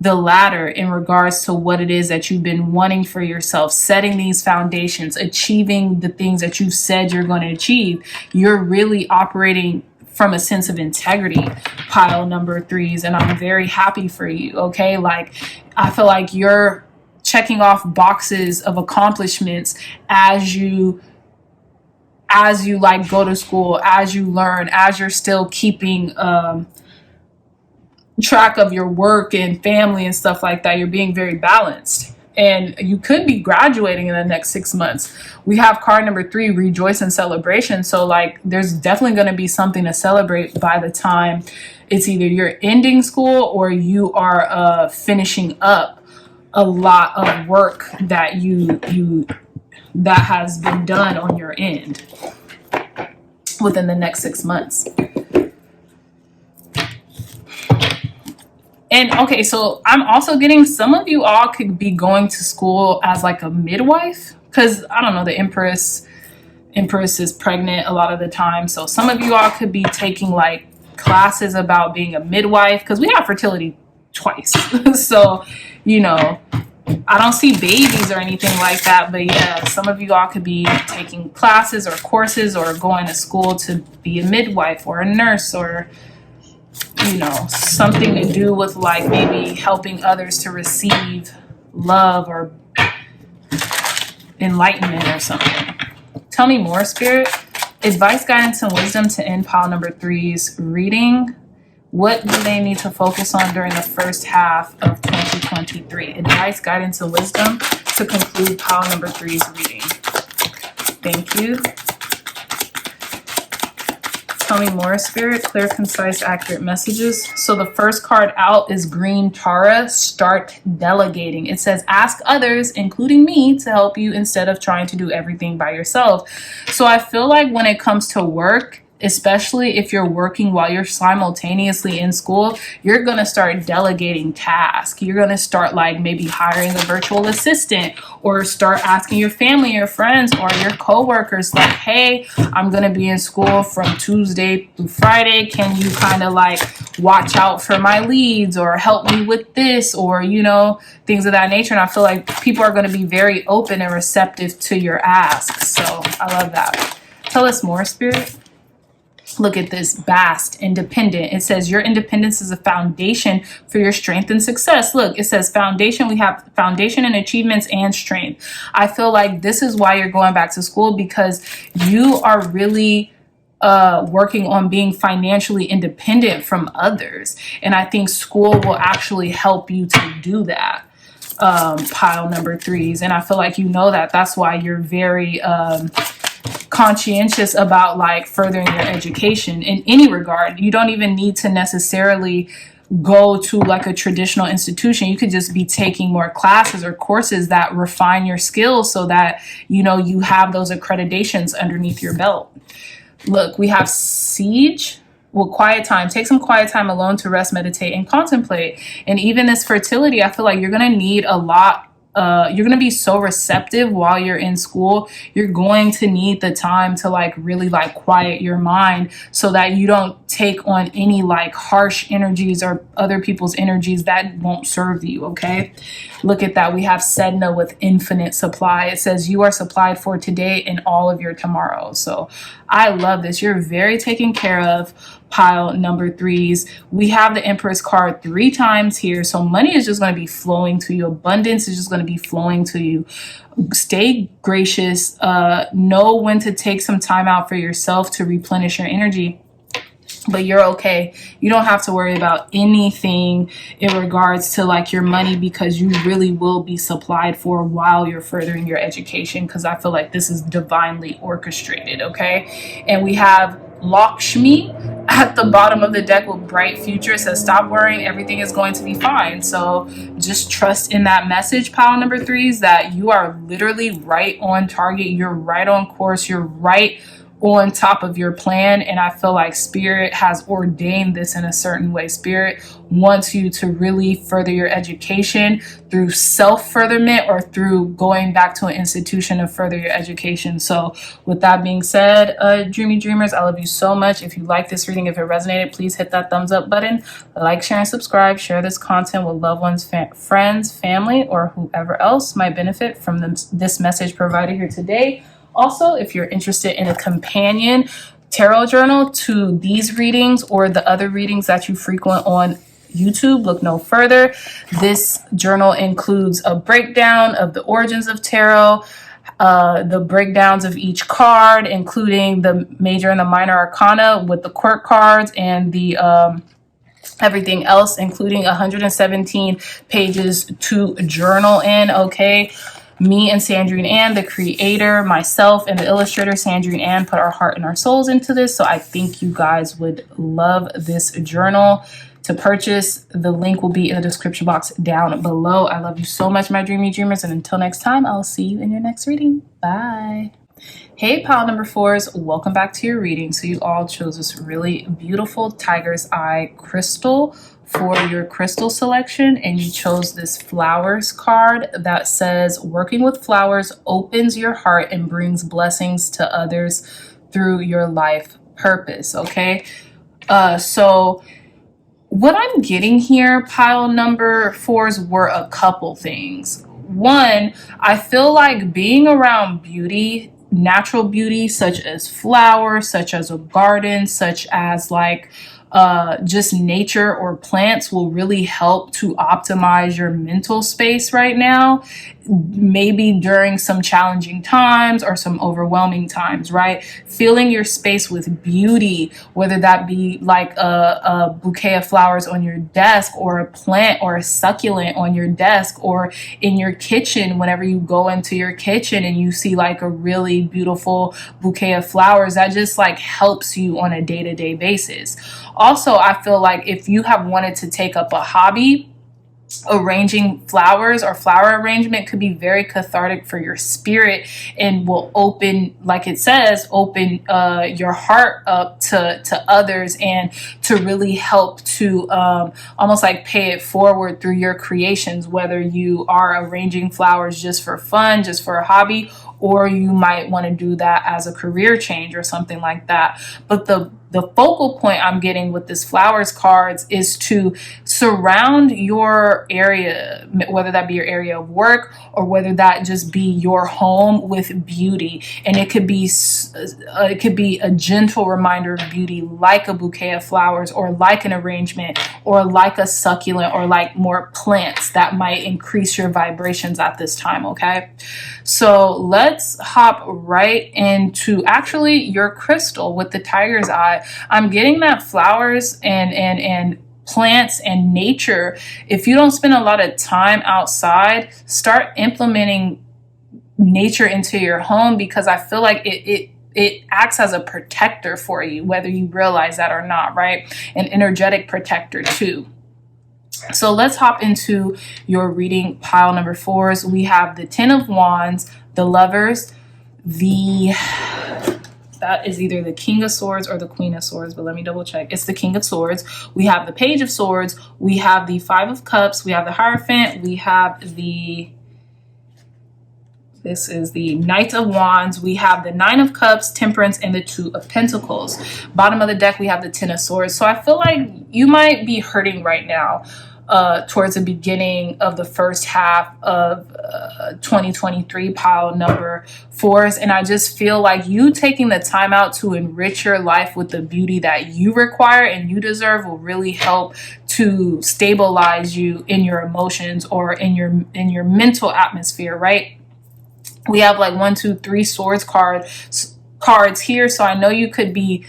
the ladder in regards to what it is that you've been wanting for yourself, setting these foundations, achieving the things that you've said you're going to achieve. You're really operating from a sense of integrity, pile number 3s, and I'm very happy for you. Okay, like I feel like you're checking off boxes of accomplishments as you like go to school, as you learn, as you're still keeping track of your work and family and stuff like that. You're being very balanced. And you could be graduating in the next 6 months. We have card number 3, rejoice and celebration. So like there's definitely going to be something to celebrate by the time it's either you're ending school or you are finishing up a lot of work that that has been done on your end within the next 6 months. And okay, so I'm also getting some of you all could be going to school as like a midwife, because I don't know, the Empress is pregnant a lot of the time. So some of you all could be taking like classes about being a midwife, because we have fertility twice. So, you know, I don't see babies or anything like that, but yeah, some of you all could be taking classes or courses or going to school to be a midwife or a nurse, or you know, something to do with like maybe helping others to receive love or enlightenment or something. Tell me more, Spirit. Advice, guidance, and wisdom to end pile number 3's reading. What do they need to focus on during the first half of 2023? Advice, guidance, and wisdom to conclude pile number 3's reading. Thank you. Tell me more, Spirit. Clear, concise, accurate messages. So the first card out is Green Tara. Start delegating. It says, ask others, including me, to help you instead of trying to do everything by yourself. So I feel like when it comes to work, especially if you're working while you're simultaneously in school, you're going to start delegating tasks. You're going to start like maybe hiring a virtual assistant, or start asking your family, your friends, or your coworkers like, hey, I'm going to be in school from Tuesday through Friday. Can you kind of like watch out for my leads or help me with this, or, you know, things of that nature. And I feel like people are going to be very open and receptive to your asks. So I love that. Tell us more, Spirit. Look at this, vast, independent. It says your independence is a foundation for your strength and success. Look, it says foundation. We have foundation and achievements and strength. I feel like this is why you're going back to school, because you are really working on being financially independent from others. And I think school will actually help you to do that. Pile number 3s. And I feel like you know that. That's why you're very conscientious about like furthering your education in any regard. You don't even need to necessarily go to like a traditional institution. You could just be taking more classes or courses that refine your skills so that, you know, you have those accreditations underneath your belt. Look, we have siege. Well, quiet time. Take some quiet time alone to rest, meditate, and contemplate. And even this fertility, I feel like you're going to need a lot you're gonna be so receptive while you're in school. You're going to need the time to like really like quiet your mind so that you don't take on any like harsh energies or other people's energies that won't serve you. Okay, look at that. We have Sedna with infinite supply. It says you are supplied for today and all of your tomorrows. So I love this. You're very taken care of, pile number threes. We have the Empress card 3 times here. So money is just going to be flowing to you. Abundance is just going to be flowing to you. Stay gracious. Know when to take some time out for yourself to replenish your energy. But you're okay. You don't have to worry about anything in regards to like your money, because you really will be supplied for while you're furthering your education, because I feel like this is divinely orchestrated. Okay, and we have Lakshmi at the bottom of the deck with bright future. It says stop worrying, everything is going to be fine. So just trust in that message, pile number threes, that you are literally right on target. You're right on course. You're right on top of your plan. And I feel like Spirit has ordained this in a certain way. Spirit wants you to really further your education through self-furtherment or through going back to an institution to further your education. So with that being said, dreamy dreamers, I love you so much. If you like this reading, if it resonated, please hit that thumbs up button, like, share, and subscribe. Share this content with loved ones, friends, family, or whoever else might benefit from this message provided here today. Also, if you're interested in a companion tarot journal to these readings or the other readings that you frequent on YouTube, look no further. This journal includes a breakdown of the origins of tarot, the breakdowns of each card, including the major and the minor arcana with the quirk cards, and the everything else, including 117 pages to journal in. Okay. Me and Sandrine Ann, the creator, myself, and the illustrator, Sandrine Ann, put our heart and our souls into this. So I think you guys would love this journal. To purchase, the link will be in the description box down below. I love you so much, my dreamy dreamers. And until next time, I'll see you in your next reading. Bye. Hey, pile number fours, welcome back to your reading. So you all chose this really beautiful tiger's eye crystal for your crystal selection, and you chose this flowers card that says working with flowers opens your heart and brings blessings to others through your life purpose. Okay, so what I'm getting here, pile number fours, were a couple things. One, I feel like being around beauty, natural beauty, such as flowers, such as a garden, such as like just nature or plants, will really help to optimize your mental space right now, maybe during some challenging times or some overwhelming times, right? Filling your space with beauty, whether that be like a bouquet of flowers on your desk, or a plant or a succulent on your desk, or in your kitchen, whenever you go into your kitchen and you see like a really beautiful bouquet of flowers, that just like helps you on a day-to-day basis. Also, I feel like if you have wanted to take up a hobby, arranging flowers or flower arrangement could be very cathartic for your spirit, and will open, like it says, open your heart up to others, and to really help to almost like pay it forward through your creations, whether you are arranging flowers just for fun, just for a hobby, or you might want to do that as a career change or something like that. But the focal point I'm getting with this flowers cards is to surround your area, whether that be your area of work or whether that just be your home, with beauty. And it could be a gentle reminder of beauty, like a bouquet of flowers, or like an arrangement, or like a succulent, or like more plants that might increase your vibrations at this time. Okay, so let's hop right into actually your crystal with the tiger's eye. I'm getting that flowers and plants and nature. If you don't spend a lot of time outside, start implementing nature into your home, because I feel like it acts as a protector for you, whether you realize that or not, right? An energetic protector too. So let's hop into your reading, pile number fours. We have the 10 of Wands, the Lovers, that is either the King of Swords or the Queen of Swords, but let me double check. It's the King of Swords. We have the Page of Swords. We have the 5 of Cups. We have the Hierophant. We have the This is the Knight of Wands. We have the Nine of Cups, Temperance, and the Two of Pentacles. Bottom of the deck, we have the Ten of Swords. So I feel like you might be hurting right now towards the beginning of the first half of 2023, pile number 4s. And I just feel like you taking the time out to enrich your life with the beauty that you require and you deserve will really help to stabilize you in your emotions or in your mental atmosphere, right? We have like 1, 2, 3 swords cards here. So I know you could be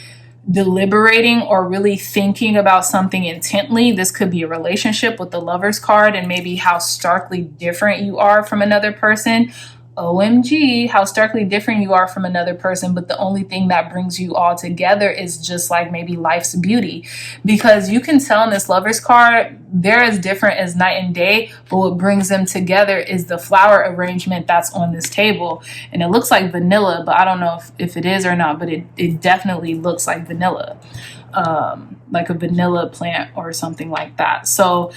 deliberating or really thinking about something intently. This could be a relationship with the Lovers card, and maybe how starkly different you are from another person. OMG, how starkly different you are from another person, but the only thing that brings you all together is just like maybe life's beauty. Because you can tell in this Lovers card, they're as different as night and day, but what brings them together is the flower arrangement that's on this table. And it looks like vanilla, but I don't know if it is or not, but it definitely looks like vanilla, like a vanilla plant or something like that. So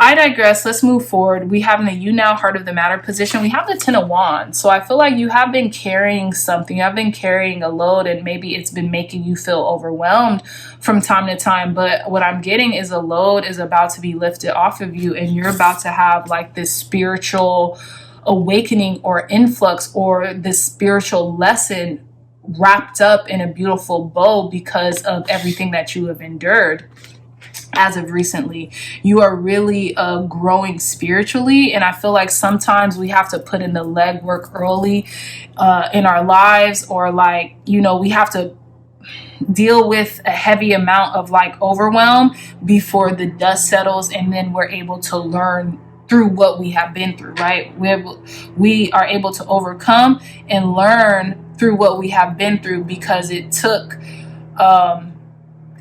I digress. Let's move forward. We have in the You Now Heart of the Matter position, we have the Ten of Wands. So I feel like you have been carrying something. You have been carrying a load, and maybe it's been making you feel overwhelmed from time to time. But what I'm getting is a load is about to be lifted off of you, and you're about to have like this spiritual awakening or influx or this spiritual lesson wrapped up in a beautiful bow because of everything that you have endured. As of recently, you are really growing spiritually, and I feel like sometimes we have to put in the legwork early in our lives, or like, you know, we have to deal with a heavy amount of like overwhelm before the dust settles, and then we're able to learn through what we have been through, right? We are able to overcome and learn through what we have been through, because it took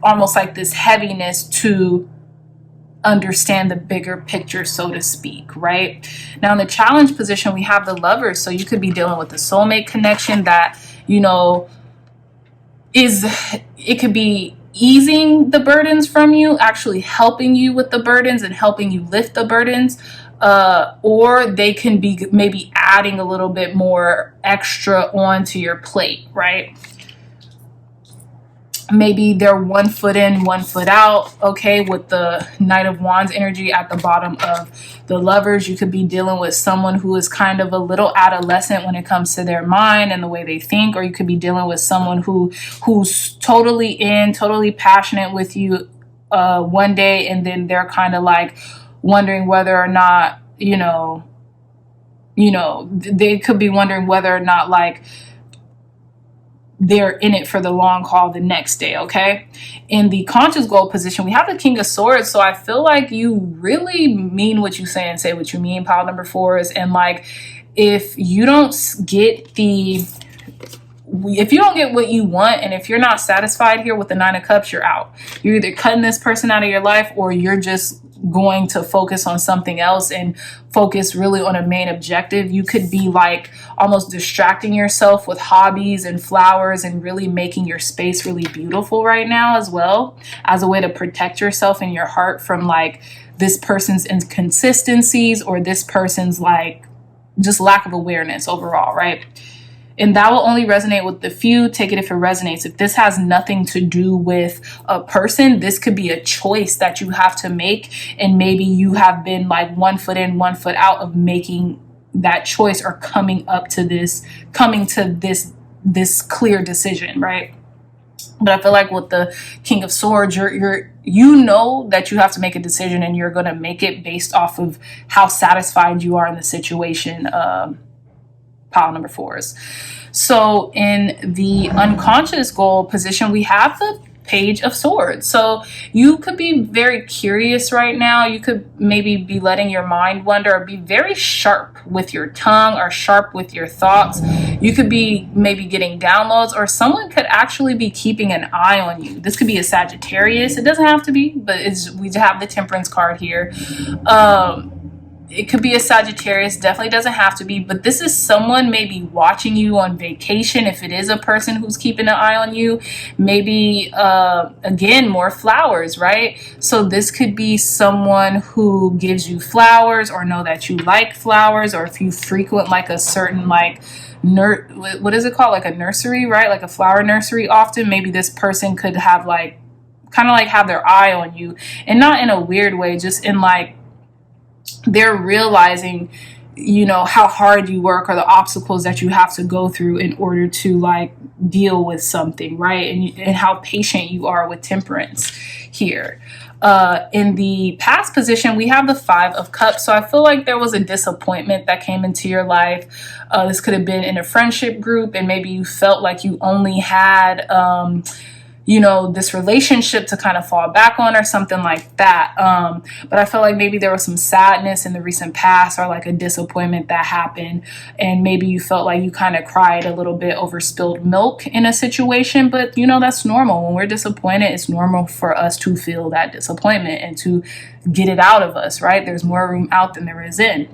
almost like this heaviness to understand the bigger picture, so to speak, right? Now in the challenge position, we have the Lovers. So you could be dealing with the soulmate connection that, you know, it could be easing the burdens from you, actually helping you with the burdens and helping you lift the burdens. Or they can be maybe adding a little bit more extra onto your plate, right? Maybe they're 1 foot in, 1 foot out. Okay, with the Knight of Wands energy at the bottom of the Lovers, you could be dealing with someone who is kind of a little adolescent when it comes to their mind and the way they think, or you could be dealing with someone who's totally totally passionate with you one day, and then they're kind of like wondering whether or not, you know, they could be wondering whether or not like they're in it for the long haul the next day, okay? In the conscious goal position, we have the King of Swords. So I feel like you really mean what you say and say what you mean, pile number 4s. And like, if you don't get what you want, and if you're not satisfied here with the 9 of Cups, you're out. You're either cutting this person out of your life, or you're just going to focus on something else and focus really on a main objective. You could be like almost distracting yourself with hobbies and flowers and really making your space really beautiful right now, as well as a way to protect yourself and your heart from like this person's inconsistencies or this person's like just lack of awareness overall, right? And that will only resonate with the few. Take it if it resonates. If this has nothing to do with a person, this could be a choice that you have to make. And maybe you have been like 1 foot in, 1 foot out of making that choice, or coming to this clear decision, right? But I feel like with the King of Swords, you know that you have to make a decision, and you're going to make it based off of how satisfied you are in the situation. Pile number 4s. So in the unconscious goal position, we have the Page of Swords. So you could be very curious right now. You could maybe be letting your mind wander, or be very sharp with your tongue, or sharp with your thoughts. You could be maybe getting downloads, or someone could actually be keeping an eye on you. This could be a Sagittarius. It doesn't have to be, but we have the Temperance card here. it could be a Sagittarius, definitely doesn't have to be, but this is someone maybe watching you on vacation. If it is a person who's keeping an eye on you, maybe again, more flowers, right? So this could be someone who gives you flowers, or know that you like flowers, or if you frequent like a certain like what is it called, like a nursery, right? Like a flower nursery. Often maybe this person could have like kind of like have their eye on you, and not in a weird way, just in like they're realizing, you know, how hard you work, or the obstacles that you have to go through in order to like deal with something, right? And how patient you are with temperance here. In the past position, we have the 5 of Cups. So I feel like there was a disappointment that came into your life. This could have been in a friendship group, and maybe you felt like you only had you know, this relationship to kind of fall back on, or something like that. But I feel like maybe there was some sadness in the recent past, or like a disappointment that happened, and maybe you felt like you kind of cried a little bit over spilled milk in a situation. But you know, that's normal. When we're disappointed, it's normal for us to feel that disappointment and to get it out of us, right? There's more room out than there is in.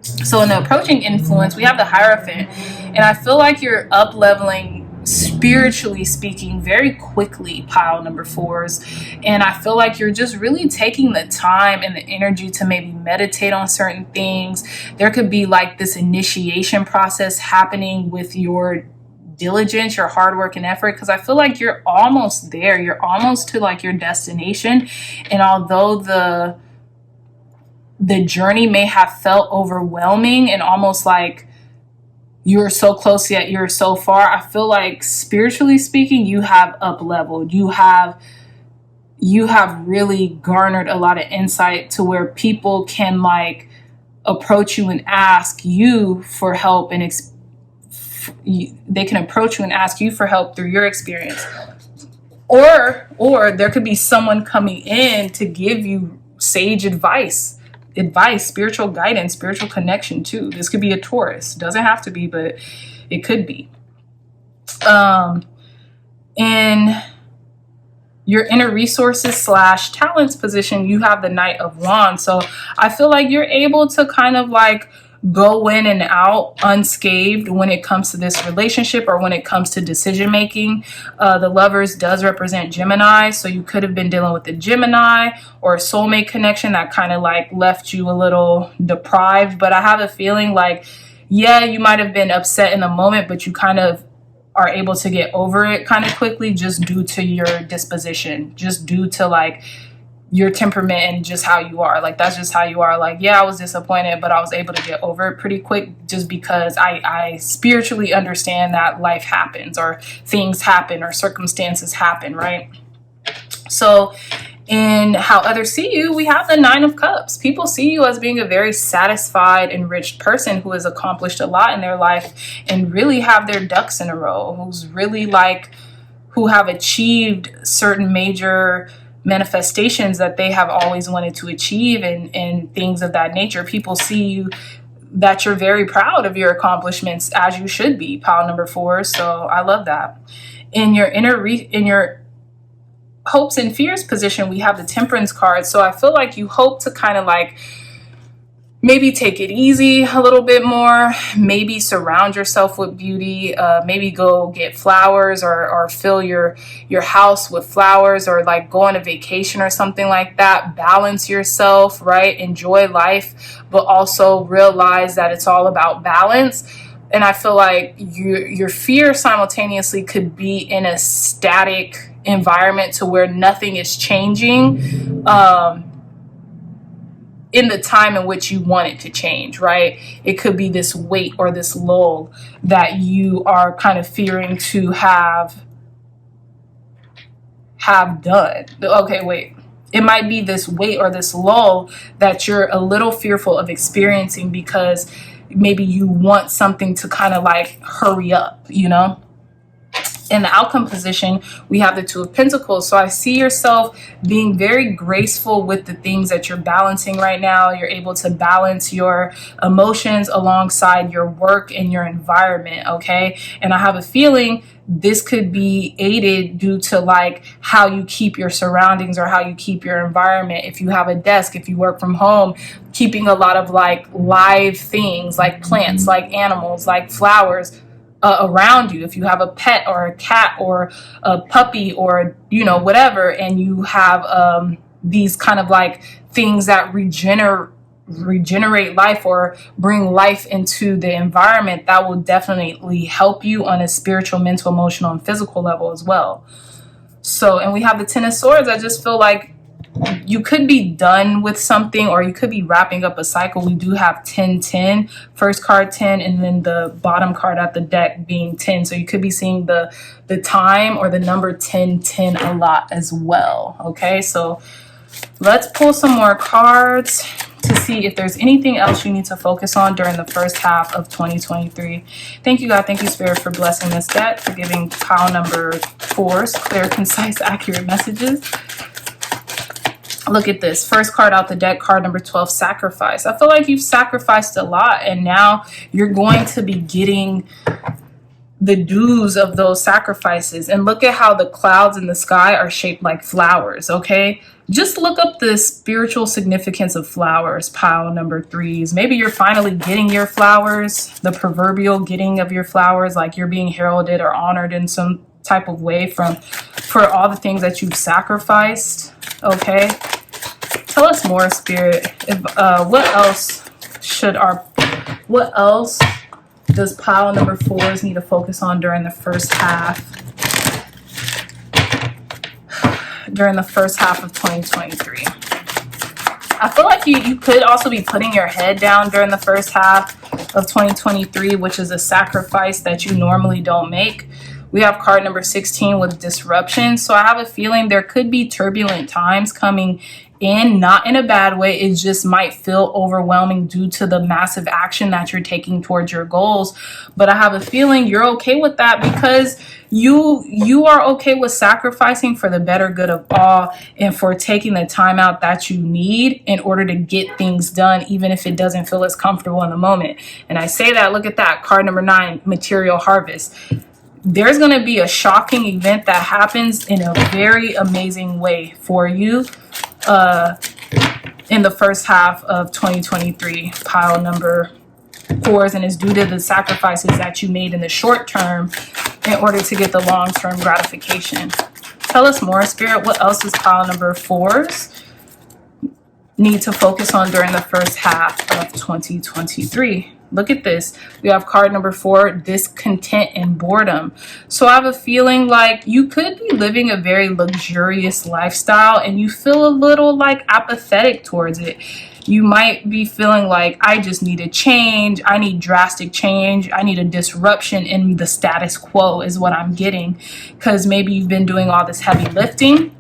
So in the approaching influence, we have the Hierophant, and I feel like you're up leveling, spiritually speaking, very quickly, pile number 4s. And I feel like you're just really taking the time and the energy to maybe meditate on certain things. There could be like this initiation process happening with your diligence, your hard work and effort, because I feel like you're almost there. You're almost to like your destination. And although the journey may have felt overwhelming and almost like you're so close yet you're so far, I feel like spiritually speaking, you have up leveled. You have really garnered a lot of insight to where people can like approach you and ask you for help, and they can approach you and ask you for help through your experience. Or there could be someone coming in to give you sage advice, spiritual guidance, spiritual connection too. This could be a Taurus. Doesn't have to be, but it could be. In your inner resources / talents position, you have the Knight of Wands. So I feel like you're able to kind of like go in and out unscathed when it comes to this relationship, or when it comes to decision making. The Lovers does represent Gemini, so you could have been dealing with a Gemini or a soulmate connection that kind of like left you a little deprived. But I have a feeling like, yeah, you might have been upset in the moment, but you kind of are able to get over it kind of quickly, just due to your disposition, just due to like your temperament and just how you are. Like, that's just how you are. Like, yeah, I was disappointed, but I was able to get over it pretty quick, just because I spiritually understand that life happens, or things happen, or circumstances happen, right? So in how others see you, we have the 9 of Cups. People see you as being a very satisfied, enriched person who has accomplished a lot in their life and really have their ducks in a row, who's really like, who have achieved certain major manifestations that they have always wanted to achieve, and things of that nature. People see you, that you're very proud of your accomplishments, as you should be, pile number 4. So I love that. In your in your hopes and fears position, we have the Temperance card. So I feel like you hope to kind of like maybe take it easy a little bit more, maybe surround yourself with beauty, maybe go get flowers, or fill your house with flowers, or like go on a vacation or something like that. Balance yourself, right? Enjoy life, but also realize that it's all about balance. And I feel like your fear simultaneously could be in a static environment to where nothing is changing in the time in which you want it to change, right? It could be this weight or this lull that you are kind of fearing to have done. Okay, wait. It might be this weight or this lull that you're a little fearful of experiencing, because maybe you want something to kind of like hurry up, you know? In the outcome position, we have the Two of Pentacles. So I see yourself being very graceful with the things that you're balancing right now. You're able to balance your emotions alongside your work and your environment, okay? And I have a feeling this could be aided due to like how you keep your surroundings or how you keep your environment. If you have a desk, if you work from home, keeping a lot of like live things like plants, like animals, like flowers, around you. If you have a pet or a cat or a puppy or, you know, whatever, and you have these kind of like things that regenerate life or bring life into the environment, that will definitely help you on a spiritual, mental, emotional, and physical level as well. So, and we have the Ten of Swords. I just feel like you could be done with something, or you could be wrapping up a cycle. We do have 10-10, first card 10, and then the bottom card at the deck being 10. So you could be seeing the time or the number 10-10 a lot as well. Okay, so let's pull some more cards to see if there's anything else you need to focus on during the first half of 2023. Thank you, God. Thank you, Spirit, for blessing this deck, for giving pile number 4's clear, concise, accurate messages. Look at this. First card out the deck, card number 12, sacrifice. I feel like you've sacrificed a lot, and now you're going to be getting the dues of those sacrifices. And look at how the clouds in the sky are shaped like flowers, okay? Just look up the spiritual significance of flowers, pile number 3's. Maybe you're finally getting your flowers, the proverbial getting of your flowers, like you're being heralded or honored in some type of way for all the things that you've sacrificed, okay? Tell us more, Spirit. If what else does pile number 4's need to focus on during the first half? During the first half of 2023. I feel like you could also be putting your head down during the first half of 2023, which is a sacrifice that you normally don't make. We have card number 16 with disruption. So I have a feeling there could be turbulent times coming in, not in a bad way. It just might feel overwhelming due to the massive action that you're taking towards your goals. But I have a feeling you're okay with that because you are okay with sacrificing for the better good of all and for taking the time out that you need in order to get things done, even if it doesn't feel as comfortable in the moment. And I say that, look at that, card number 9, material harvest. There's going to be a shocking event that happens in a very amazing way for you in the first half of 2023, pile number 4's, and is due to the sacrifices that you made in the short term in order to get the long-term gratification. Tell us more, Spirit. What else does pile number 4's need to focus on during the first half of 2023? Look at this. We have card number 4, discontent and boredom. So I have a feeling like you could be living a very luxurious lifestyle and you feel a little like apathetic towards it. You might be feeling like, I just need a change. I need drastic change. I need a disruption in the status quo is what I'm getting. Because maybe you've been doing all this heavy lifting.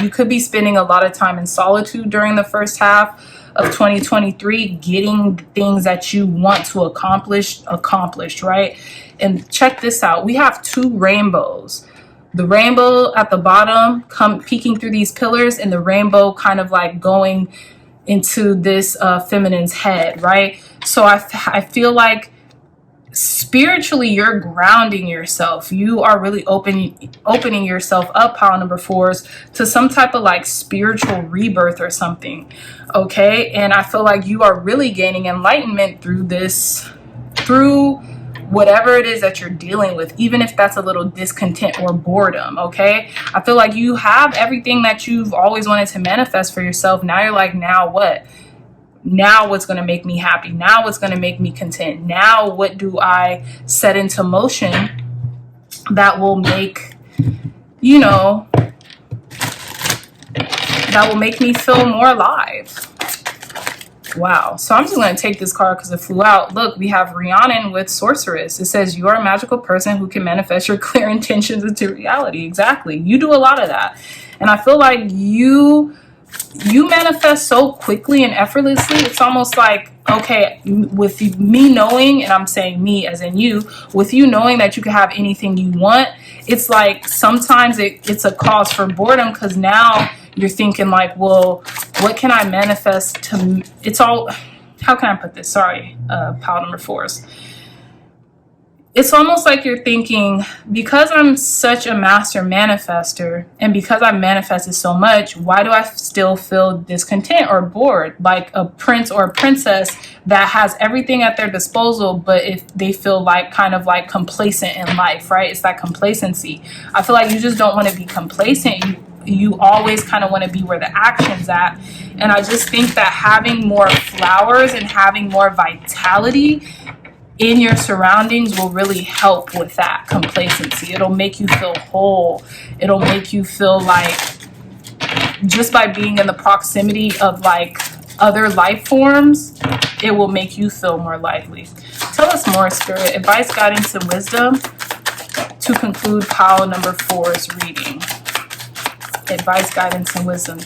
You could be spending a lot of time in solitude during the first half of 2023, getting things that you want to accomplished, right? And check this out. We have 2 rainbows. The rainbow at the bottom peeking through these pillars, and the rainbow kind of like going into this feminine's head, right? So I feel like spiritually you're grounding yourself. You are really opening yourself up, pile number 4's, to some type of like spiritual rebirth or something, okay? And I feel like you are really gaining enlightenment through whatever it is that you're dealing with, even if that's a little discontent or boredom, okay? I feel like you have everything that you've always wanted to manifest for yourself. Now you're like, now what? Now what's going to make me happy? Now what's going to make me content? Now what do I set into motion that will make, you know, that will make me feel more alive? Wow. So I'm just going to take this card because it flew out. Look, we have Rhiannon with Sorceress. It says you are a magical person who can manifest your clear intentions into reality. Exactly. You do a lot of that. And I feel like you manifest so quickly and effortlessly. It's almost like okay, with me knowing, and I'm saying me as in you, with you knowing that you can have anything you want, it's like sometimes it's a cause for boredom, because now you're thinking like, well, what can I manifest to, it's all, how can I put this? Sorry, pile number 4s. It's almost like you're thinking, because I'm such a master manifester and because I manifested so much, why do I still feel discontent or bored? Like a prince or a princess that has everything at their disposal, but if they feel like kind of like complacent in life, right? It's that complacency. I feel like you just don't want to be complacent. You always kind of want to be where the action's at. And I just think that having more flowers and having more vitality in your surroundings will really help with that complacency. It'll make you feel whole. It'll make you feel like, just by being in the proximity of like other life forms, it will make you feel more lively. Tell us more, Spirit. Advice, guidance, and wisdom to conclude pile number 4's reading. Advice, guidance, and wisdom.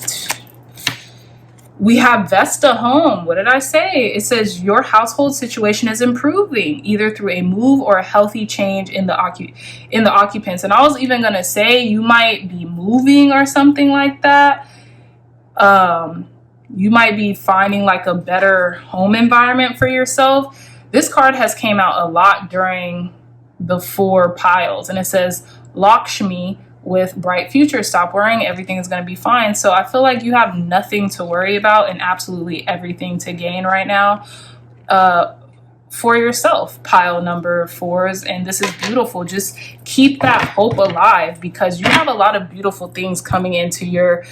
We have Vesta home. What did I say? It says your household situation is improving, either through a move or a healthy change in the occupants. And I was even gonna say you might be moving or something like that. You might be finding like a better home environment for yourself. This card has came out a lot during the 4 piles, and it says Lakshmi with bright future. Stop worrying, everything is going to be fine. So I feel like you have nothing to worry about and absolutely everything to gain right now for yourself, pile number 4s. And this is beautiful. Just keep that hope alive, because you have a lot of beautiful things coming into your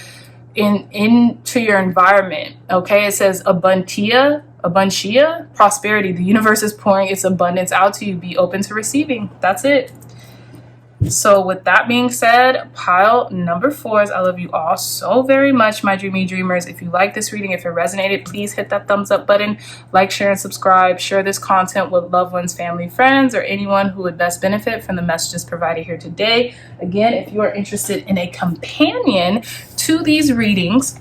environment. Okay, it says abundia, prosperity. The universe is pouring its abundance out to you. Be open to receiving. That's it. So with that being said, pile number 4s, I love you all so very much, my dreamy dreamers. If you like this reading, if it resonated, please hit that thumbs up button, like, share, and subscribe. Share this content with loved ones, family, friends, or anyone who would best benefit from the messages provided here today. Again, if you are interested in a companion to these readings,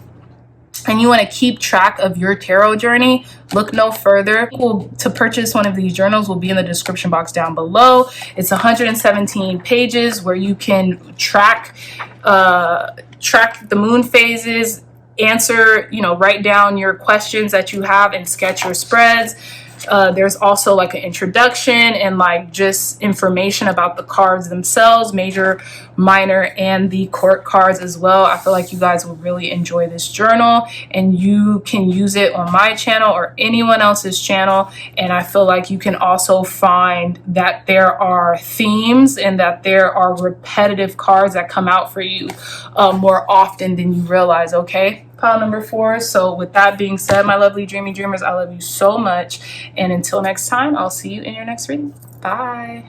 and you want to keep track of your tarot journey, look no further. To purchase one of these journals will be in the description box down below. It's 117 pages where you can track the moon phases, answer, write down your questions that you have and sketch your spreads. There's also like an introduction and like just information about the cards themselves, major, minor, and the court cards as well. I feel like you guys will really enjoy this journal, and you can use it on my channel or anyone else's channel. And I feel like you can also find that there are themes and that there are repetitive cards that come out for you more often than you realize. Okay, pile number 4. So with that being said, my lovely dreamy dreamers, I love you so much. And until next time, I'll see you in your next reading. Bye.